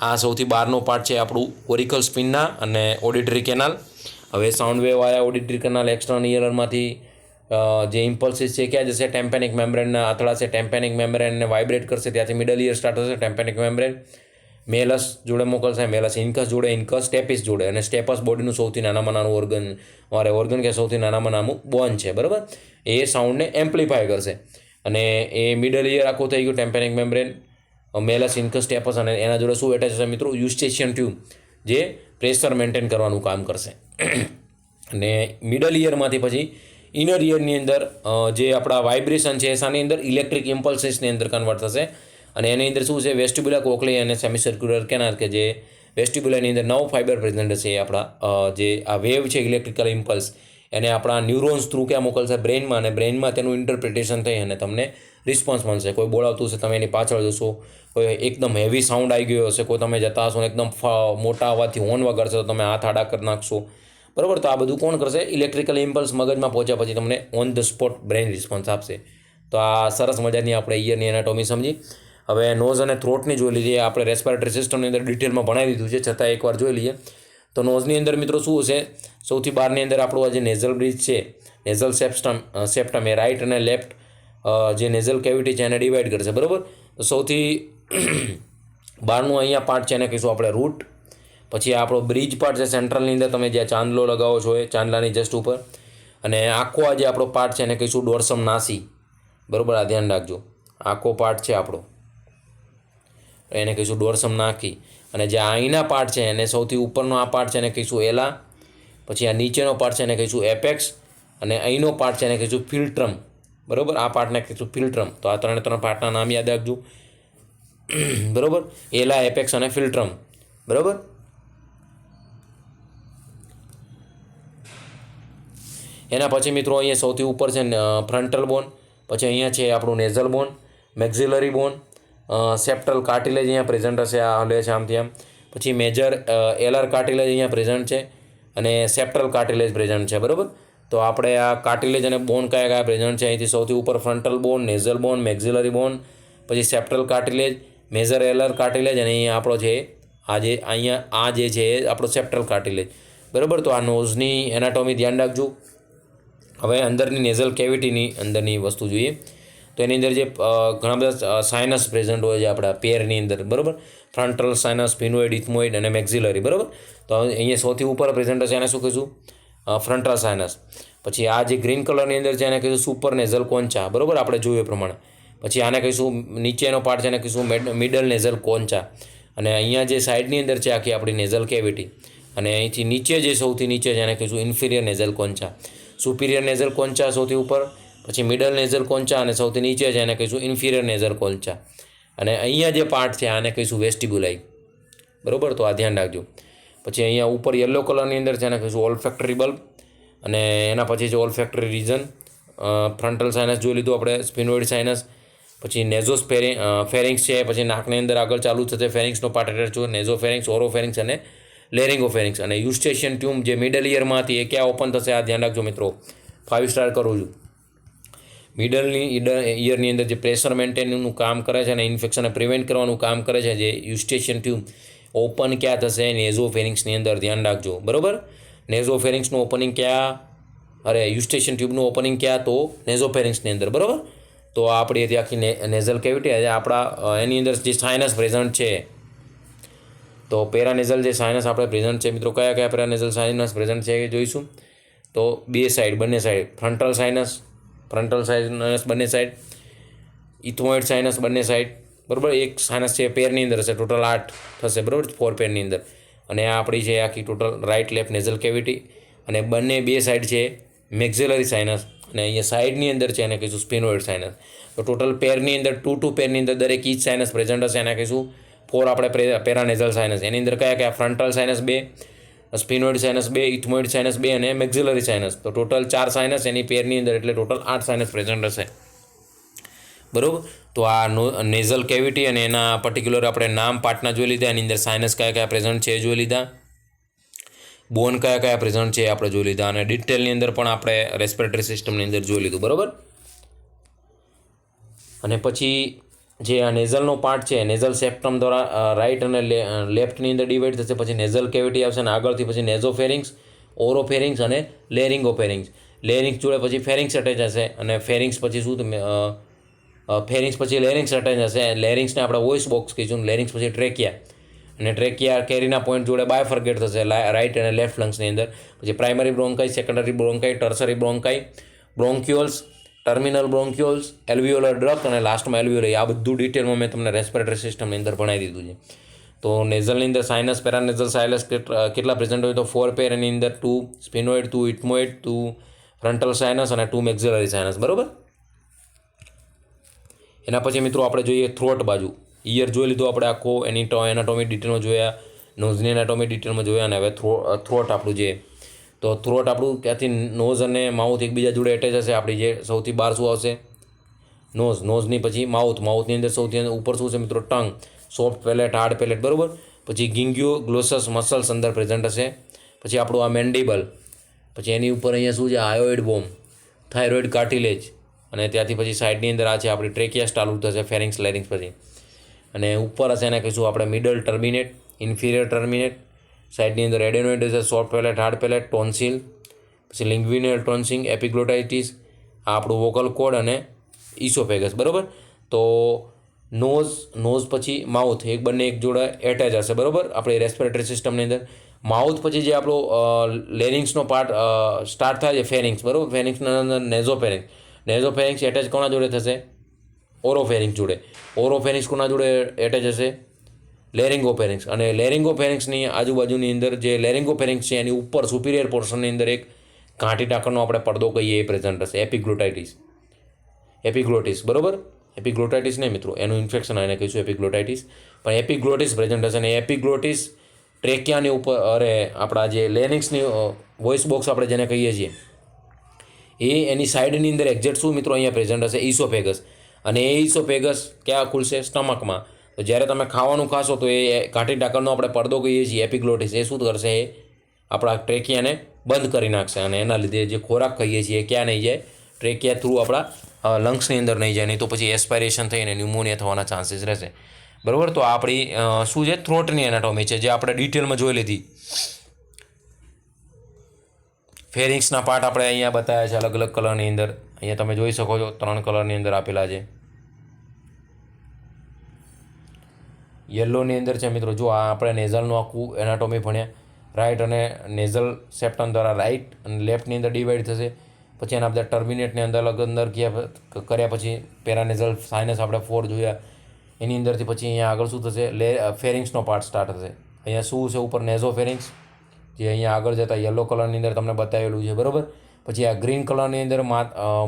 આ સૌથી બહારનો પાર્ટ છે આપણું ઓરિકલ સ્પિનના અને ઓડિટરી કેનાલ. હવે સાઉન્ડ વેવ આવ્યા ઓડિટરી કેનાલ એક્સટર્નલ ઇયરમાંથી, જે ઇમ્પલ્સિસ છે ક્યાં જશે, ટેમ્પેનિક મેમ્બ્રેનના આંતળા છે, ટેમ્પેનિક મેમ્બ્રેનને વાઇબ્રેટ કરશે, ત્યાંથી મિડલ ઇયર સ્ટાર્ટ થશે, ટેમ્પેનિક મેમ્બ્રેન મેલસ જોડે મોકલશે, મેલસ ઇન્કસ જોડે, ઇન્કસ સ્ટેપિસ જોડે, અને સ્ટેપસ બોડીનું સૌથી નાનામાં નાનું ઓર્ગન કે સૌથી નાનામાં નાનું બોન છે, બરાબર. એ સાઉન્ડને એમ્પ્લીફાય કરશે અને એ મિડલ ઇયર આખું થઈ ગયું ટેમ્પેનિક મેમ્બ્રેન. મેલસ ઇન્કસ સ્ટેપસ અને એના જોડે શું એટેચ હશે મિત્રો? યુસ્ટેશિયન ટ્યુબ, જે પ્રેશર મેન્ટેન કરવાનું કામ કરશે. અને મિડલ ઇયરમાંથી પછી ઇનર ઇયરની અંદર જે આપણા વાઇબ્રેશન છે એ શાની અંદર? ઇલેક્ટ્રિક ઇમ્પલ્સીસની અંદર કન્વર્ટ થશે. અને એની અંદર શું છે? વેસ્ટિબ્યુલર કોક્લી અને સેમી સર્ક્યુલર કેનાલ, કે જે વેસ્ટિબ્યુલરની અંદર 9 ફાઇબર પ્રેઝન્ટ હશે. એ આપણા જે આ વેવ છે ઇલેક્ટ્રિકલ ઇમ્પલ્સ, એને આપણા ન્યુરોન્સ થ્રુ ક્યાં મોકલશે? બ્રેઇનમાં. અને બ્રેઇનમાં તેનું ઇન્ટરપ્રિટેશન થઈ અને તમને રિસ્પોન્સ મળશે. કોઈ બોલાવતું હશે, તમે એની પાછળ જશો. કોઈ એકદમ હેવી સાઉન્ડ આવી ગયો હશે, કોઈ તમે જતા હશો ને એકદમ મોટા અવાજથી હોર્ન વગાડશે તો તમે હાથ આડા કરી નાખશો. બરાબર? તો આ બધું કોણ કરશે? ઇલેક્ટ્રિકલ ઇમ્પલ્સ મગજમાં પહોંચ્યા પછી તમને on the spot brain response આપશે. તો આ સરસ મજાની આપણે ઇયરની એનાટોમી સમજી. હવે નોઝ અને થ્રોટની જોઈ લીધી. આપણે રેસ્પિરેટરી સિસ્ટમની અંદર ડિટેલમાં ભણાવી દીધું છે, છતાં એકવાર જોઈ લઈએ. તો નોઝની અંદર મિત્રો શું હશે? સૌથી બહારની અંદર આપણું આ જે નેઝલ બ્રિજ છે, નેઝલ સેપ્ટમ એ રાઇટ અને લેફ્ટ જે નેઝલ કેવિટી છે એને ડિવાઈડ કરશે. બરાબર? તો સૌથી બહારનું અહીંયા પાર્ટ છે એને કહીશું આપણે રૂટ. પછી આપણો બ્રિજ પાર્ટ છે સેન્ટ્રલની અંદર, તમે જ્યાં ચાંદલો લગાવો છો એ ચાંદલાની જસ્ટ ઉપર. અને આખો આ જે આપણો પાર્ટ છે એને કહીશું ડોર્સમ નાસી. બરાબર? આ ધ્યાન રાખજો, આખો પાર્ટ છે આપણો એને કહીશું ડોર્સમ નાખી. અને જે અહીંના પાર્ટ છે એને સૌથી ઉપરનો આ પાર્ટ છે એને કહીશું એલા. પછી આ નીચેનો પાર્ટ છે એને કહીશું એપેક્સ. અને અહીંનો પાર્ટ છે એને કહીશું ફિલ્ટ્રમ. બરાબર? આ પાર્ટને કહીશું ફિલ્ટ્રમ. તો આ ત્રણ પાર્ટના નામ યાદ રાખજો. બરાબર? એલા, એપેક્સ અને ફિલ્ટ્રમ. બરાબર? એના પછી મિત્રો અહીંયા સૌથી ઉપર છે ફ્રન્ટલ બોન. પછી અહીંયા છે આપણું નેઝલ બોન, મેક્ઝિલરી બોન, સેપ્ટલ કાર્ટિલેજ અહીંયા પ્રેઝન્ટ હશે. આ હલે છે આમથી આમ. પછી મેજર એલર કાર્ટિલેજ અહીંયા પ્રેઝન્ટ છે અને સેપ્ટલ કાર્ટિલેજ પ્રેઝન્ટ છે. બરાબર? તો આપણે આ કાર્ટિલેજ અને બોન કયા કયા પ્રેઝન્ટ છે? અહીંથી સૌથી ઉપર ફ્રન્ટલ બોન, નેઝલ બોન, મેક્ઝિલરી બોન, પછી સેપ્ટલ કાર્ટિલેજ, મેજર એલર કાર્ટિલેજ, અને અહીંયા આપણો છે અહીંયા આ જે છે એ આપણો સેપ્ટલ કાર્ટિલેજ. બરાબર? તો આ નોઝની એનાટોમી ધ્યાન રાખજો. હવે અંદરની નેઝલ કેવિટીની અંદરની વસ્તુ જોઈએ તો એની અંદર જે ઘણા બધા સાઇનસ પ્રેઝન્ટ હોય છે આપણા પેરની અંદર. બરાબર? ફ્રન્ટલ સાઇનસ, સ્પિનોઇડ, ઇથમોઇડ અને મેક્ઝિલરી. બરાબર? તો અહીંયા સૌથી ઉપર પ્રેઝન્ટ હશે એને શું કહીશું? Frontal sinus. પછી આ જે ગ્રીન કલરની અંદર છે એને કહીશું સુપર નેઝલ કોન્ચા. બરાબર? આપણે જોયું એ પ્રમાણે. પછી આને કહીશું નીચેનો પાર્ટ છે એને કહીશું મિડલ નેઝલ કોન્ચા. અને અહીંયા જે સાઈડની અંદર છે આખી આપણી નેઝલ કેવિટી, અને અહીંથી નીચે જે સૌથી નીચે છે એને કહીશું ઇન્ફિરિયર નેઝલ કોન્ચા. સુપિરિયર નેઝલ કોન્ચા સૌથી ઉપર, પછી મિડલ નેઝલ કોન્ચા, અને સૌથી નીચે છે એને કહીશું ઇન્ફિરિયર નેઝલ કોન્ચા. અને અહીંયા જે પાર્ટ છે આને કહીશું વેસ્ટિબ્યુલાઈ. બરાબર? તો આ ધ્યાન રાખજો. પછી અહીંયા ઉપર યલો કલરની અંદર છે એને કહીશું ઓલ્ફેક્ટરી બલ્બ. અને એના પછી છે ઓલ્ફેક્ટરી રીઝન. ફ્રન્ટલ સાઇનસ જોઈ લીધું આપણે, સ્પિનોઇડ સાઇનસ, પછી નેઝોસ ફેરિંગ્સ છે. પછી નાકની અંદર આગળ ચાલુ થશે ફેરિંગ્સનો પાર્ટ એટલે છે નેઝો ફેરિંગ્સ, ઓરો ફેરિંગ્સ અને લેરિંગો ફેરિંગ્સ. અને યુસ્ટેશિયન ટ્યુબ જે મિડલ ઇયરમાં હતી એ ક્યાં ઓપન થશે? આ ધ્યાન રાખજો મિત્રો. 5 સ્ટાર કરું છું. મિડલની ઇયરની અંદર જે પ્રેશર મેન્ટેનનું કામ કરે છે અને ઇન્ફેક્શનને પ્રિવેન્ટ કરવાનું કામ કરે છે, જે યુસ્ટેશિયન ટ્યુબ ઓપન ક્યાં થશે? નેઝો ફેરિંગ્સની અંદર. ધ્યાન રાખજો. બરાબર? નેઝો ફેરિંગ્સનું ઓપનિંગ ક્યાં? યુસ્ટેશિયન ટ્યુબનું ઓપનિંગ ક્યાં? તો નેઝો ફેરિંગ્સની અંદર. બરાબર? તો આપણી હતી આખી નેઝલ કેવિટી. આપણા એની અંદર જે સાઇનસ પ્રેઝન્ટ છે, તો પેરાનેઝલ જે સાઇનસ આપણે પ્રેઝન્ટ છે મિત્રો, કયા કયા પેરાનેઝલ સાઇનસ પ્રેઝન્ટ છે એ જોઈશું. તો બંને સાઈડ ફ્રન્ટલ સાઇનસ બંને સાઈડ, ઇથમોઇડ સાઇનસ બંને સાઈડ. બરાબર? એક સાઇનસ છે પેરની અંદર હશે, ટોટલ 8 થશે. બરાબર? 4 પેરની અંદર. અને આ આપણી છે આખી total right left nasal cavity. અને બે સાઈડ છે મેક્ઝિલરી સાઇનસ, અને અહીંયા સાઈડની અંદર છે એને કહીશું સ્પિનોઇડ સાઇનસ. તો ટોટલ પેરની અંદર 2 પેરની અંદર દરેક ઈચ સાઇનસ પ્રેઝન્ટ હશે. એને કહીશું 4 આપણે પેરાનેઝલ સાઇનસ. એની અંદર કયા કયા? ફ્રન્ટલ સાઇનસ 2, સ્પિનોઇડ સાઇનસ 2, ઇથમોઇડ સાઇનસ 2 અને મેક્ઝિલરી સાઇનસ. તો ટોટલ 4 સાઇનસ એની પેરની અંદર, એટલે ટોટલ 8 સાઇનસ પ્રેઝન્ટ હશે. બરાબર? તો આ નેઝલ કેવિટી અને એના પર્ટિક્યુલર આપણે નામ પાર્ટના જોઈ લીધા. એની અંદર સાઇનસ કયા કયા પ્રેઝન્ટ છે એ જોઈ લીધા, બોન કયા કયા પ્રેઝન્ટ છે એ આપણે જોઈ લીધા, અને ડિટેલની અંદર પણ આપણે રેસ્પિરેટરી સિસ્ટમની અંદર જોઈ લીધું. બરાબર? અને પછી જે આ નેઝલનો પાર્ટ છે, નેઝલ સેપ્ટમ દ્વારા રાઇટ અને લેફ્ટની અંદર ડિવાઈડ થશે. પછી નેઝલ કેવિટી આવશે અને આગળથી પછી નેઝોફેરિંગ્સ, ઓરોફેરિંગ્સ અને લેરિંગોફેરિંગ્સ. લેરિંગ્સ જોડે પછી ફેરિંગ્સ અટેચ હશે, અને ફેરિંગ્સ પછી શું? ફેરિંગ્સ પછી લેરિંગ્સ અટેચ હશે. લેરિંગ્સને આપણે વોઇસ બોક્સ કહીશું. લેરિંગ્સ પછી ટ્રેકિયા, અને ટ્રેકિયા કેરીના પોઈન્ટ જોડે બાયફર્ગેટ થશે રાઇટ અને લેફ્ટ લંગ્સની અંદર. પછી primary bronchi, secondary bronchi, tertiary bronchi, bronchioles, terminal bronchioles, alveolar duct અને લાસ્ટમાં એલ્વિયોલર. આ બધું ડિટેલમાં મેં તમને રેસ્પિરેટરી સિસ્ટમની અંદર ભણાવી દીધું છે. તો નેઝલની અંદર સાઇનસ, પેરાનેઝલ સાયલસ કેટલા પ્રેઝન્ટ હોય તો 4 પેર, એની અંદર 2 સ્પિનોઇડ, 2 ઇટમોઇડ, 2 ફ્રન્ટલ સાઇનસ અને 2 મેક્ઝિલરી સાઇનસ. બરાબર. એના પછી મિત્રો આપણે જોઈએ થ્રોટ બાજુ. ઈયર જોઈ લીધો આપણે આખો, એની એનાટોમી ડિટેલમાં જોયા, નોઝની એનાટોમી ડિટેલમાં જોયા, અને હવે થ્રોટ આપણું જે, તો થ્રોટ આપણું ક્યાંથી નોઝ અને માઉથ એકબીજા જોડે એટેચ હશે. આપણી જે સૌથી બહાર શું આવશે? નોઝની પછી માઉથની અંદર સૌથી ઉપર શું છે મિત્રો? Tongue, soft palette, hard palette. બરાબર. પછી ગિંગ્યુ ગ્લોસસ મસલ્સ અંદર પ્રેઝન્ટ હશે. પછી આપણું આ મેન્ડિબલ, પછી એની ઉપર અહીંયા શું છે? હાયોઇડ બોમ, થાઇરોઇડ કાર્ટિલેજ, અને ત્યાંથી પછી સાઈડની અંદર આ છે આપણી ટ્રેકિયાસ ચાલુ થશે, ફેરિંગ્સ લેરિંગ્સ પછી. અને ઉપર હશે એને કહીશું આપણે મિડલ ટર્મિનેટ, ઇન્ફિરિયર ટર્મિનેટ. સાઈડની અંદર એડેનોઇડ હશે, soft palette, hard palette, tonsil, પછી લિંગ્વિનલ ટોન્સિંગ, એપિગ્લોટાઇટિસ, આ આપણું વોકલ કોડ અને ઇસોફેગસ. બરાબર. તો નોઝ પછી માઉથ બંને એક જોડે એટેચ હશે. બરાબર. આપણી રેસ્પિરેટરી સિસ્ટમની અંદર માઉથ પછી જે આપણો લેરિંગ્સનો પાર્ટ સ્ટાર્ટ થાય છે, ફેરિંગ્સ. બરાબર. ફેરિંગ્સના અંદર નેઝોફેરિંગ્સ એટેચ કોના જોડે થશે? ઓરોફેરિંગ્સ જોડે. ઓરોફેરિંગ્સ કોના જોડે એટેચ હશે? લેરિંગોફેરિંગ્સ. અને લેરિંગોફેરિંગ્સની આજુબાજુની અંદર જે લેરિંગોફેરિંગ્સ છે એની ઉપર સુપિરિયર પોર્શનની અંદર એક ઘાંટી ટાંકણનો આપણે પડદો કહીએ એ પ્રેઝન્ટ હશે, એપિગ્લોટિસ. બરાબર. એપિગ્લોટાઇટિસ નહીં મિત્રો, એનું ઇન્ફેક્શન આને કહીશું એપિગ્લોટાઇટિસ. પણ એપિગ્લોટિસ પ્રેઝન્ટ હશે. અને એપિગ્લોટિસ ટ્રેકિયાની ઉપર, આપણા જે લેરિંગ્સની વોઇસ બોક્સ આપણે જેને કહીએ છીએ, એ એની સાઈડની અંદર એક્ઝેક્ટ શું મિત્રો અહીંયા પ્રેઝન્ટ હશે? ઇસોફેગસ. અને એ ઇસોફેગસ ક્યાં ખુલશે? સ્ટમકમાં. તો જ્યારે તમે ખાવાનું ખાશો તો એ ઘાટી ઢાંકણનો આપણે પડદો કહીએ છીએ એપિગ્લોટિસ, એ શું કરશે? એ આપણા ટ્રેકિયાને બંધ કરી નાખશે. અને એના લીધે જે ખોરાક ખાઈએ છીએ એ ક્યાં નહીં જાય? ટ્રેકિયા થ્રુ આપણા લંગ્સની અંદર નહીં જાય, નહીં તો પછી એસ્પાયરેશન થઈને ન્યુમોનિયા થવાના ચાન્સીસ રહેશે. બરાબર. તો આપણી શું છે? થ્રોટની એનાટોમી છે, જે આપણે ડિટેલમાં જોઈ લીધી. ફેરિંગ્સના પાર્ટ આપણે અહીંયા બતાવ્યા છે અલગ અલગ કલરની અંદર. અહીંયા તમે જોઈ શકો છો 3 કલરની અંદર આપેલા છે. યલોની અંદર છે મિત્રો, જો આ આપણે નેઝલનું આખું એનાટોમી ભણ્યા. રાઇટ અને નેઝલ સેપ્ટમ દ્વારા રાઇટ અને લેફ્ટની અંદર ડિવાઈડ થશે. પછી એના બધા ટર્મિનેટની અંદર અલગ અંદર કર્યા પછી પેરાનેઝલ સાઇનસ આપણે 4 જોયા. એની અંદરથી પછી અહીંયા આગળ શું થશે? ફેરિંગ્સનો પાર્ટ સ્ટાર્ટ થશે. અહીંયા શું છે? ઉપર નેઝોફેરિંગ્સ, જે અહીંયા આગળ જતાં યલો કલરની અંદર તમને બતાવેલું છે. બરાબર. પછી આ ગ્રીન કલરની અંદર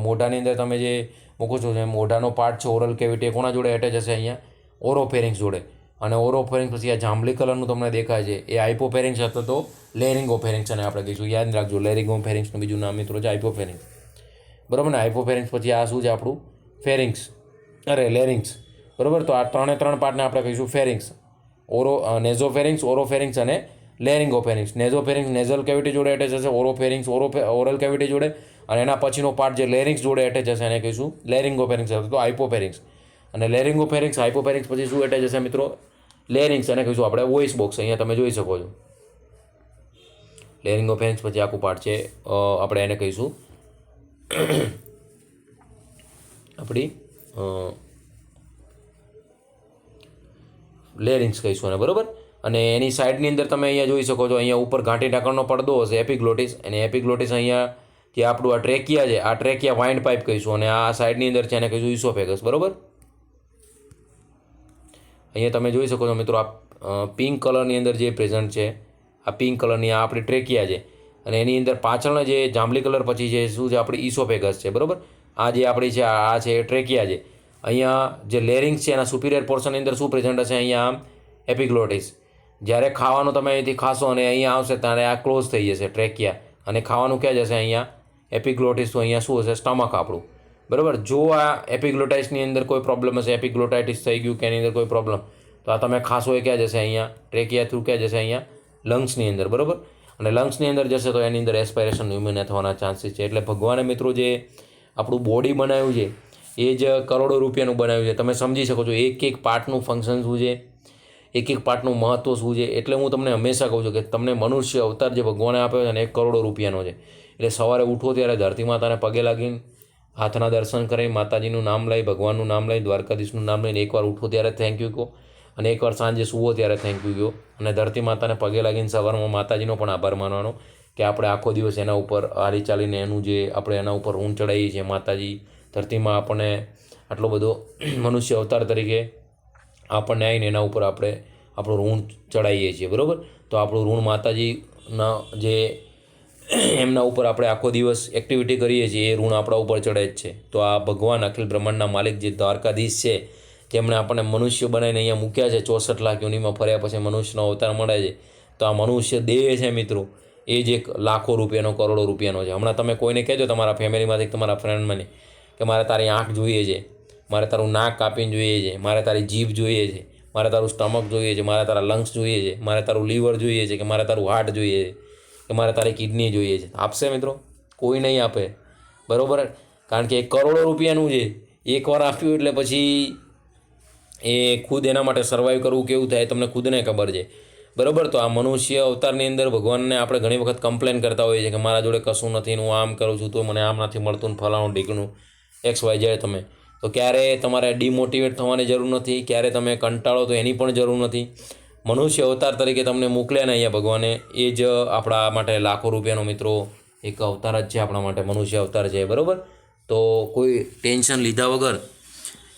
મોઢાની અંદર તમે જે મૂકો છો, મોઢાનો પાર્ટ છે ઓરલ કેવિટી, કોના જોડે એટેચ હશે? અહીંયા ઓરોફેરિંગ્સ જોડે. અને ઓરોફેરિંગ્સ પછી આ જાંબલી કલરનું તમને દેખાય છે એ હાઇપોફેરિંગ્સ હતો, તો લેરિંગોફેરિંગ્સ અને આપણે કહીશું. યાદ રાખજો, લેરિંગોફેરિંગ્સનું બીજું નામ મિત્રો છે હાઇપોફેરિંગ્સ. બરાબર ને? હાઇપોફેરિંગ્સ પછી આ શું છે? આપણું લેરિંગ્સ. બરાબર. તો આ 3 પાર્ટને આપણે કહીશું ફેરિંગ્સ. નેઝોફેરિંગ્સ, ઓરોફેરિંગ્સ અને લેરિંગોફેરિંગ્સ. નેઝોફેરિંગ્સ નેઝલ કેવિટી જોડે એટેચ હશે, ઓરોફેરિંગ્સ ઓરલ કેવિટી જોડે, અને એના પછીનો પાર્ટ જે લેરિંગ્સ જોડે એટેચ હશે એને કહીશું લેરિંગોફેરિંગ્સ, તો હાઇપોફેરિંગ્સ. અને લેરિંગોફેરિંગ્સ, હાઇપોફેરિંગ્સ પછી શું એટેચ હશે મિત્રો? લેરિંગ્સ, એને કહીશું આપણે વોઇસ બોક્સ. અહીંયા તમે જોઈ શકો છો લેરિંગોફેરિંગ્સ પછી આખું પાર્ટ છે, આપણે એને કહીશું આપણી લેરિંગ્સ કહીશું અને. બરાબર. અને એની સાઈડની અંદર તમે અહીંયા જોઈ શકો છો, અહીંયા ઉપર ઘાંટી ઢાંકણનો પડદો હશે એપિગ્લોટિસ. અને એપિગ્લોટિસ અહીંયા જે આપણું આ ટ્રેકિયા છે, આ ટ્રેકિયા વાઇન્ડ પાઇપ કહીશું. અને આ સાઈડની અંદર છે એને કહીશું ઇસોફેગસ. બરાબર. અહીંયા તમે જોઈ શકો છો મિત્રો, આ પિંક કલરની અંદર જે પ્રેઝન્ટ છે, આ પિંક કલરની આ આપણી ટ્રેકિયા છે. અને એની અંદર પાછળના જે જાંબલી કલર પછી છે શું છે? આપણી ઇસોફેગસ છે. બરાબર. આ જે આપણી છે આ છે ટ્રેકિયા છે. અહીંયા જે લેરિંગ્સ છે એના સુપિરિયર પોર્શનની અંદર શું પ્રેઝન્ટ હશે? અહીંયા આમ એપિગ્લોટિસ. જ્યારે ખાવાનું તમે અહીંથી ખાશો અને અહીંયા આવશે ત્યારે આ ક્લોઝ થઈ જશે ટ્રેકિયા, અને ખાવાનું ક્યાં જશે? અહીંયા એપિગ્લોટિસ. તો અહીંયા શું હશે? સ્ટમક આપણું. બરાબર. જો આ એપિગ્લોટાઇસની અંદર કોઈ પ્રોબ્લેમ હશે, એપિગ્લોટાઇટિસ થઈ ગયું કે એની અંદર કોઈ પ્રોબ્લેમ, તો આ તમે ખાશો એ ક્યાં જશે? અહીંયા ટ્રેકિયા થ્રુ ક્યાં જશે? અહીંયા લંગ્સની અંદર. બરાબર. અને લંગ્સની અંદર જશે તો એની અંદર એસ્પાયરેશન ન્યુમોનિયા થવાના ચાન્સીસ છે. એટલે ભગવાને મિત્રો જે આપણું બોડી બનાવ્યું છે એ જ કરોડો રૂપિયાનું બનાવ્યું છે. તમે સમજી શકો છો એક પાર્ટનું ફંક્શન શું છે, એક પાર્ટનું મહત્ત્વ શું છે. એટલે હું તમને હંમેશા કહું છું કે તમને મનુષ્ય અવતાર જે ભગવાને આપ્યો છે ને 1 કરોડો રૂપિયાનો છે. એટલે સવારે ઉઠો ત્યારે ધરતી માતાને પગે લાગીને હાથના દર્શન કરી, માતાજીનું નામ લઈ, ભગવાનનું નામ લઈ, દ્વારકાધીશનું નામ લઈને એકવાર ઉઠો ત્યારે થેન્ક યુ કહો, અને એકવાર સાંજે સૂવો ત્યારે થેન્ક યુ કહો. અને ધરતી માતાને પગે લાગીને સવારમાં માતાજીનો પણ આભાર માનવાનો કે આપણે આખો દિવસ એના ઉપર હારી ચાલીને એનું જે આપણે એના ઉપર ઊંટ ચડાવીએ છીએ, માતાજી ધરતીમાં આપણને આટલો બધો મનુષ્ય અવતાર તરીકે આપણને આવીને એના ઉપર આપણે આપણું ઋણ ચડાવીએ છીએ, બરાબર. તો આપણું ઋણ માતાજીના જે એમના ઉપર આપણે આખો દિવસ એક્ટિવિટી કરીએ છીએ એ ઋણ આપણા ઉપર ચડે જ છે. તો આ ભગવાન અખિલ બ્રહ્માંડના માલિક જે દ્વારકાધીશ છે, જેમણે આપણને મનુષ્ય બનાવીને અહીંયા મૂક્યા છે, 64 લાખ યોનિમાં ફર્યા પછી મનુષ્યનો અવતાર મળે છે. તો આ મનુષ્ય દેહ છે મિત્રો, એ જ એક લાખો રૂપિયાનો, કરોડો રૂપિયાનો છે. હમણાં તમે કોઈને કહેજો તમારા ફેમિલીમાંથી, તમારા ફ્રેન્ડમાંને, કે મારે તારી આંખ જોઈએ છે, મારે તારું નાક કાપીને જોઈએ છે, મારે તારી જીભ જોઈએ છે, મારે તારું સ્ટમક જોઈએ છે, મારે તારા લંગ્સ જોઈએ છે, મારે તારું લીવર જોઈએ છે, કે મારે તારું હાર્ટ જોઈએ છે, કે મારે તારી કિડની જોઈએ છે, આપશે મિત્રો? કોઈ નહીં આપે, બરાબર. કારણ કે 1 કરોડો રૂપિયાનું છે. એકવાર આપ્યું એટલે પછી એ ખુદ એના માટે સર્વાઈવ કરવું કેવું થાય તમને ખુદને ખબર છે, બરાબર. તો આ મનુષ્ય અવતારની અંદર ભગવાનને આપણે ઘણી વખત કમ્પ્લેન કરતા હોઈએ છીએ કે મારા જોડે કશું નથી, હું આમ કરું છું તો મને આમ નથી મળતું, ફલાણું ઢીકણું XYZ. તમે તો ક્યારે તમારે ડિમોટિવેટ થવાની જરૂર નથી, ક્યારે તમે કંટાળો તો એની પણ જરૂર નથી. મનુષ્ય અવતાર તરીકે તમને મોકલ્યા ને અહીંયા ભગવાને, એ જ આપણા માટે લાખો રૂપિયાનો મિત્રો એક અવતાર જ છે, આપણા માટે મનુષ્ય અવતાર છે, બરાબર. તો કોઈ ટેન્શન લીધા વગર,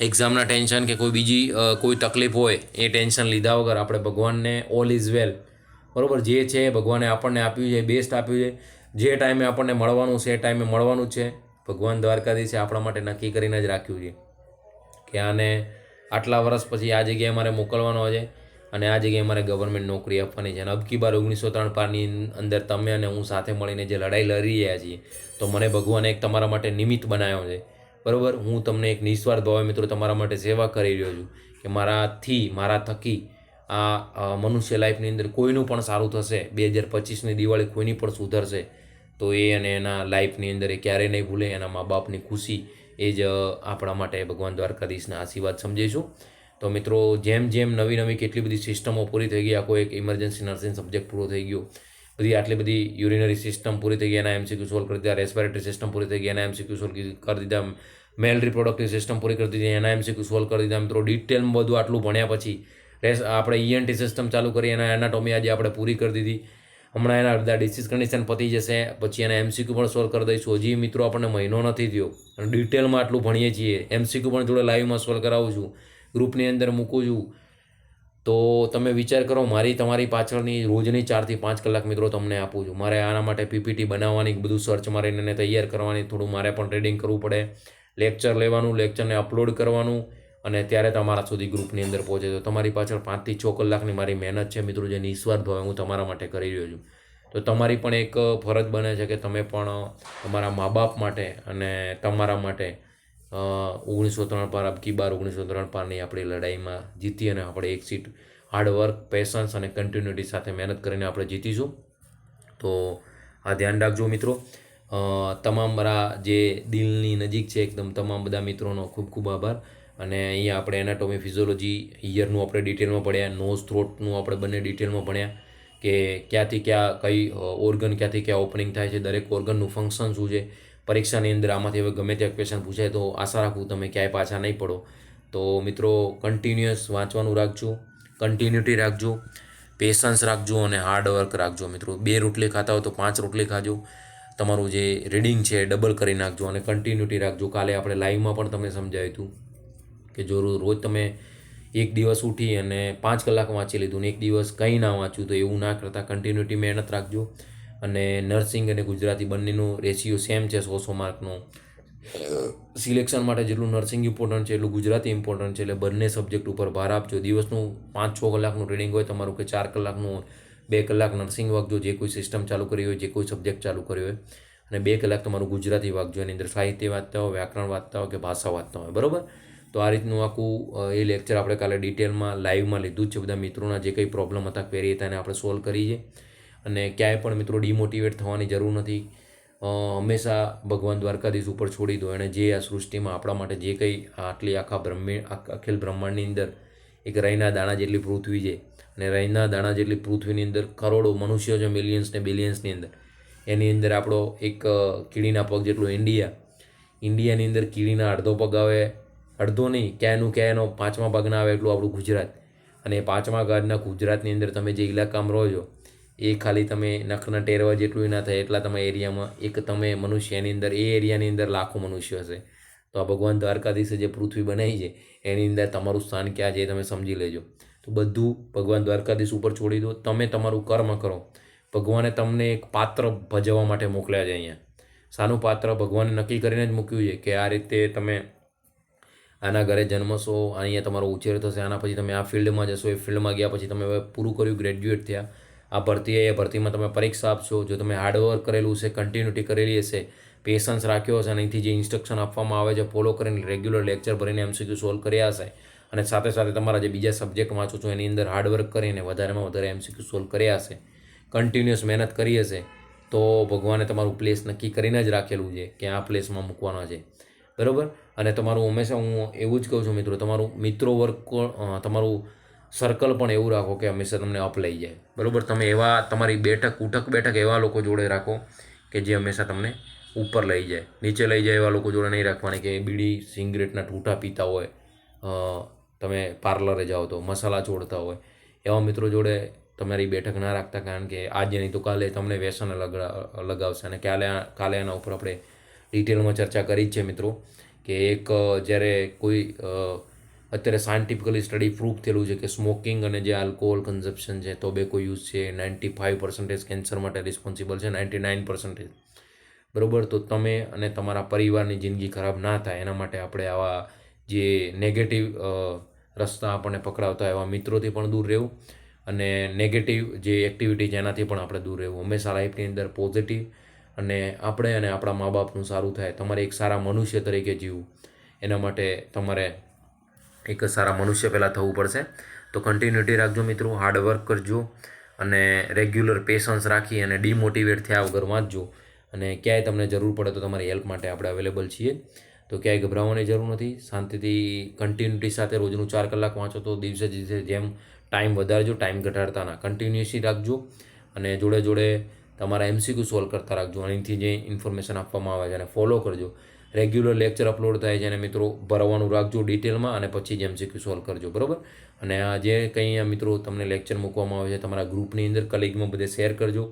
એક્ઝામના ટેન્શન કે કોઈ બીજી કોઈ તકલીફ હોય એ ટેન્શન લીધા વગર આપણે ભગવાનને ઓલ ઇઝ વેલ, બરાબર, જે છે ભગવાને આપણને આપ્યું છે, બેસ્ટ આપ્યું છે. જે ટાઈમે આપણને મળવાનું છે એ ટાઈમે મળવાનું જ છે. ભગવાન દ્વારકાધીશે આપણા માટે નક્કી કરીને જ રાખ્યું છે કે આને આટલા વર્ષ પછી આ જગ્યાએ મારે મોકલવાનો છે અને આ જગ્યાએ મારે ગવર્મેન્ટ નોકરી આપવાની છે. અને અબકી બાર 1903 પારની અંદર તમે અને હું સાથે મળીને જે લડાઈ લડી રહ્યા છીએ, તો મને ભગવાને એક તમારા માટે નિમિત્ત બનાવ્યો છે, બરાબર. હું તમને એક નિસ્વાર્થ ભાવે મિત્રો તમારા માટે સેવા કરી રહ્યો છું કે મારા થકી આ મનુષ્ય લાઈફની અંદર કોઈનું પણ સારું થશે. 2025ની દિવાળી કોઈની પણ સુધરશે તો એ અને એના લાઈફની અંદર એ ક્યારેય નહીં ભૂલે. એના મા બાપની ખુશી એ જ આપણા માટે ભગવાન દ્વારકાધીશના આશીર્વાદ સમજીશું. તો મિત્રો જેમ નવી કેટલી બધી સિસ્ટમો પૂરી થઈ ગઈ, આખો એક ઇમરજન્સી નર્સિંગ સબ્જેક્ટ પૂરો થઈ ગયો, આટલી બધી યુરિનરી સિસ્ટમ પૂરી થઈ ગઈ, એના MCQ સોલ્વ કરી દીધા, રેસ્પિરેટરી સિસ્ટમ પૂરી થઈ ગઈ, એના MCQ સોલ્વ કરી દીધા, મેલ રિપ્રોડક્ટિવ સિસ્ટમ પૂરી કરી દીધી, એના MCQ સોલ્વ કરી દીધા. મિત્રો ડિટેલમાં બધું આટલું ભણ્યા પછી આપણે ENT સિસ્ટમ ચાલુ કરી, એના એનાટોમી આજે આપણે પૂરી કરી દીધી. હમણાં એના બધા ડિસીઝ કન્ડિશન પતી જશે, પછી એના MCQ પણ સોલ્વ કરી દઈશું. હજી મિત્રો આપણને મહિનો નથી થયો અને ડિટેલમાં આટલું ભણીએ છીએ. MCQ પણ જોડે લાઈવમાં સોલ્વ કરાવું છું, ગ્રુપની અંદર મૂકું છું. તો તમે વિચાર કરો, તમારી પાછળની રોજની 4 થી 5 કલાક મિત્રો તમને આપું છું. મારે આના માટે PPT બનાવવાની, બધું સર્ચ મારીને એને તૈયાર કરવાની, થોડું મારે પણ ટ્રેડિંગ કરવું પડે, લેક્ચર લેવાનું, લેક્ચરને અપલોડ કરવાનું અને ત્યારે તમારા સુધી ગ્રુપની અંદર પહોંચે. તો તમારી પાછળ 5 થી 6 કલાકની મારી મહેનત છે મિત્રો, જે નિસ્વાર્થ ભાવે હું તમારા માટે કરી રહ્યો છું. તો તમારી પણ એક ફરજ બને છે કે તમે પણ તમારા મા બાપ માટે અને તમારા માટે 1903 પાર, અબકી બાર 1903 પારની આપણી લડાઈમાં જીતી અને આપણે એક સીટ હાર્ડવર્ક, પેશન્સ અને કન્ટિન્યુટી સાથે મહેનત કરીને આપણે જીતીશું. તો આ ધ્યાન રાખજો મિત્રો. તમામ મારા જે દિલની નજીક છે એકદમ તમામ બધા મિત્રોનો ખૂબ ખૂબ આભાર. અને અહીંયા આપણે એનાટોમી, ફિઝિયોલોજી, ઈયરનું આપણે ડિટેલમાં ભણ્યા, નોઝ, થ્રોટનું આપણે બંને ડિટેલમાં ભણ્યા કે ક્યાંથી ક્યાં કઈ ઓર્ગન ક્યાંથી ક્યાં ઓપનિંગ થાય છે, દરેક ઓર્ગનનું ફંક્શન શું છે. પરીક્ષાની અંદર આમાંથી હવે ગમે ત્યાં ક્વેશ્ચન પૂછાય તો આશા રાખું તમે ક્યાંય પાછા નહીં પડો. તો મિત્રો કન્ટિન્યુઅસ વાંચવાનું રાખજો, કન્ટિન્યુટી રાખજો, પેશન્સ રાખજો અને હાર્ડવર્ક રાખજો મિત્રો. 2 રોટલી ખાતા હોય તો 5 રોટલી ખાજો. તમારું જે રીડિંગ છે ડબલ કરી નાખજો અને કન્ટિન્યુટી રાખજો. કાલે આપણે લાઈવમાં પણ તમને સમજાવ્યું હતું કે જો રોજ તમે એક દિવસ ઉઠી અને 5 કલાક વાંચી લીધું ને એક દિવસ કંઈ ના વાંચ્યું, તો એવું ના કરતાં કન્ટિન્યુટી મહેનત રાખજો. અને નર્સિંગ અને ગુજરાતી બંનેનું રેશિયો સેમ છે, 100 માર્કનો. સિલેક્શન માટે જેટલું નર્સિંગ ઇમ્પોર્ટન્ટ છે એટલું ગુજરાતી ઇમ્પોર્ટન્ટ છે. એટલે બંને સબ્જેક્ટ ઉપર ભાર આપજો. દિવસનું 5-6 કલાકનું ટ્રેનિંગ હોય તમારું, કે 4 કલાકનું, 2 કલાક નર્સિંગ વાગજો, જે કોઈ સિસ્ટમ ચાલુ કરી હોય, જે કોઈ સબ્જેક્ટ ચાલુ કર્યો હોય, અને 2 કલાક તમારું ગુજરાતી વાગજો. એની અંદર સાહિત્ય વાંચતા હોય, વ્યાકરણ વાંચતા હોય કે ભાષા વાંચતા હોય, બરાબર. તો આ રીતનું આખું એ લેક્ચર આપણે કાલે ડિટેલમાં લાઈવમાં લીધું જ છે. બધા મિત્રોના જે કંઈ પ્રોબ્લેમ હતા, ક્વેરી હતા, એને આપણે સોલ્વ કરીએ. અને ક્યાંય પણ મિત્રો ડિમોટિવેટ થવાની જરૂર નથી. હંમેશા ભગવાન દ્વારકાધીશ ઉપર છોડી દો. એણે જે આ સૃષ્ટિમાં આપણા માટે જે કંઈ આટલી અખિલ બ્રહ્માંડની અંદર એક રહીના દાણા જેટલી પૃથ્વી છે, અને રહીના દાણા જેટલી પૃથ્વીની અંદર કરોડો મનુષ્યો છે, મિલિયન્સ ને બિલિયન્સની અંદર. એની અંદર આપણો એક કીડીના પગ જેટલું ઇન્ડિયાની અંદર કીડીના અડધો પગ આવે, અડધો નહીં, ક્યાંનું ક્યાંનો 5મા ભાગના આવે એટલું આપણું ગુજરાત. અને 5મા ભાગના ગુજરાતની અંદર તમે જે ઇલાકામાં રહો છો એ ખાલી તમે નખના ટેરવા જેટલું ના થાય એટલા તમે એરિયામાં એક તમે મનુષ્યની અંદર, એ એરિયાની અંદર લાખો મનુષ્ય હશે. તો આ ભગવાન દ્વારકાધીશે જે પૃથ્વી બનાવી છે એની અંદર તમારું સ્થાન ક્યાં છે એ તમે સમજી લેજો. તો બધું ભગવાન દ્વારકાધીશ ઉપર છોડી દો. તમે તમારું કર્મ કરો. ભગવાને તમને એક પાત્ર ભજવવા માટે મોકલ્યા છે અહીંયા. શાનું પાત્ર? ભગવાને નક્કી કરીને જ મૂક્યું છે કે આ રીતે તમે આના ઘરે જન્મશો, અહીંયા તમારો ઉછેર થશે, આના પછી તમે આ ફિલ્ડમાં જશો, એ ફિલ્ડમાં ગયા પછી તમે હવે પૂરું કર્યું, ગ્રેજ્યુએટ થયા, આ ભરતી એ ભરતીમાં તમે પરીક્ષા આપશો. જો તમે હાર્ડવર્ક કરેલું છે, કન્ટિન્યુટી કરેલી હશે, પેશન્સ રાખ્યો હશે અને અહીંથી જે ઇન્સ્ટ્રક્શન આપવામાં આવે છે ફોલો કરીને રેગ્યુલર લેક્ચર ભરીને MCQ સોલ્વ કર્યા હશે અને સાથે સાથે તમારા જે બીજા સબ્જેક્ટ વાંચો છો એની અંદર હાર્ડવર્ક કરીને વધારેમાં વધારે MCQ સોલ્વ કર્યા હશે, કન્ટિન્યુઅસ મહેનત કરી હશે, તો ભગવાને તમારું પ્લેસ નક્કી કરીને જ રાખેલું છે કે આ પ્લેસમાં મૂકવાના છે. બરાબર? અને તમારું હંમેશા હું એવું જ કહું છું મિત્રો, તમારું મિત્રો વર્ગ, તમારું સર્કલ પણ એવું રાખો કે હંમેશા તમને અપ લઈ જાય. બરાબર? તમે એવા તમારી ઉઠક બેઠક એવા લોકો જોડે રાખો કે જે હંમેશા તમને ઉપર લઈ જાય. નીચે લઈ જાય એવા લોકો જોડે નહીં રાખવાની કે બીડી સિગરેટના ઠૂઠા પીતા હોય, તમે પાર્લરે જાઓ તો મસાલા છોડતા હોય, એવા મિત્રો જોડે તમારી બેઠક ના રાખતા. કારણ કે આજે નહીં તો કાલે તમને વ્યસન લગાવશે. અને કાલે એના ઉપર આપણે ડિટેલમાં ચર્ચા કરી જ છે મિત્રો કે એક જ્યારે કોઈ અત્યારે સાયન્ટિફિકલી સ્ટડી પ્રૂફ થયેલું છે કે સ્મોકિંગ અને જે આલ્કોહોલ કન્ઝપ્શન છે, ટોબેકો યુઝ છે, 95% કેન્સર માટે રિસ્પોન્સિબલ છે, 99%. બરાબર? તો તમે અને તમારા પરિવારની જિંદગી ખરાબ ના થાય એના માટે આપણે આવા જે નેગેટિવ રસ્તા આપણને પકડાવતા એવા મિત્રોથી પણ દૂર રહેવું અને નેગેટિવ જે એક્ટિવિટી છે એનાથી પણ આપણે દૂર રહેવું. હંમેશા લાઈફની અંદર પોઝિટિવ અને આપણે અને આપણા મા બાપનું સારું થાય, તમારે એક સારા મનુષ્ય તરીકે જીવવું, એના માટે તમારે એક સારા મનુષ્ય પહેલાં થવું પડશે. તો કન્ટિન્યુટી રાખજો મિત્રો, હાર્ડવર્ક કરજો અને રેગ્યુલર પેશન્સ રાખી અને ડિમોટિવેટ થયા વગર વાંચજો. અને ક્યાંય તમને જરૂર પડે તો તમારી હેલ્પ માટે આપણે અવેલેબલ છીએ. તો ક્યાંય ગભરાવાની જરૂર નથી. શાંતિથી કન્ટિન્યુટી સાથે રોજનું 4 કલાક વાંચો તો દિવસે જેમ ટાઈમ વધારજો, ટાઈમ ઘટાડતા ના, કન્ટિન્યુઅસલી રાખજો અને જોડે જોડે તમારા MCQ સોલ્વ કરતા રાખજો. અહીંથી જે ઇન્ફોર્મેશન આપવામાં આવે છે અને ફોલો કરજો. રેગ્યુલર લેક્ચર અપલોડ થાય છે અને મિત્રો ભરવાનું રાખજો ડિટેલમાં અને પછી જ MCQ સોલ્વ કરજો. બરાબર? અને આ જે કંઈ મિત્રો તમને લેક્ચર મૂકવામાં આવે છે તમારા ગ્રુપની અંદર કલીગમાં બધે શેર કરજો.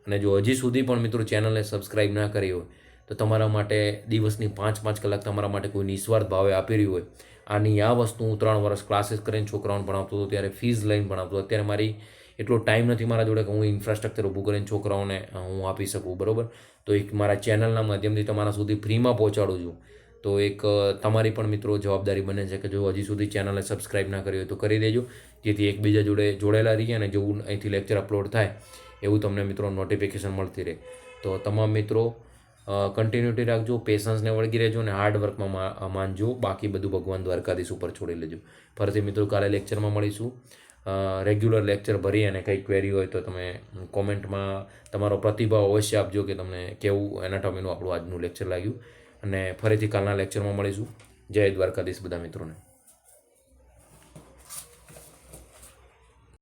અને જો હજી સુધી પણ મિત્રો ચેનલને સબસ્ક્રાઈબ ના કરી હોય તો તમારા માટે દિવસની 5 કલાક તમારા માટે કોઈ નિસ્વાર્થ ભાવે આપી રહ્યું હોય, આ વસ્તુ હું 3 વર્ષ ક્લાસીસ કરીને છોકરાઓને ભણાવતો હતો, ત્યારે ફીસ લઈને ભણાવતો હતો. અત્યારે મારી એટલો ટાઈમ નથી મારા જોડે કે હું ઇન્ફ્રાસ્ટ્રક્ચર ઊભું કરીને છોકરાઓને હું આપી શકું. બરાબર? તો એક મારા ચેનલના માધ્યમથી તમારા સુધી ફ્રીમાં પહોંચાડું છું. તો એક તમારી પણ મિત્રો જવાબદારી બને છે કે જો હજી સુધી ચેનલને સબસ્ક્રાઈબ ના કરી હોય તો કરી દેજો, જેથી એકબીજા જોડે જોડેલા રહીએ અને જો અહીંથી લેક્ચર અપલોડ થાય એવું તમને મિત્રો નોટિફિકેશન મળતી રહે. તો તમામ મિત્રો કન્ટિન્યુટી રાખજો, પેશન્સને વળગી રહેજો અને હાર્ડવર્કમાં માનજો. બાકી બધું ભગવાન દ્વારકાધીશ ઉપર છોડી લેજો. ફરીથી મિત્રો કાલે લેક્ચરમાં મળીશું. રેગ્યુલર લેક્ચર ભરી અને કંઈ ક્વેરી હોય તો તમે કોમેન્ટમાં તમારો પ્રતિભાવ અવશ્ય આપજો કે તમને કેવું એનાટોમીનું આપણું આજનું લેક્ચર લાગ્યું. અને ફરીથી કાલના લેક્ચરમાં મળીશું. જય દ્વારકાધીશ બધા મિત્રોને.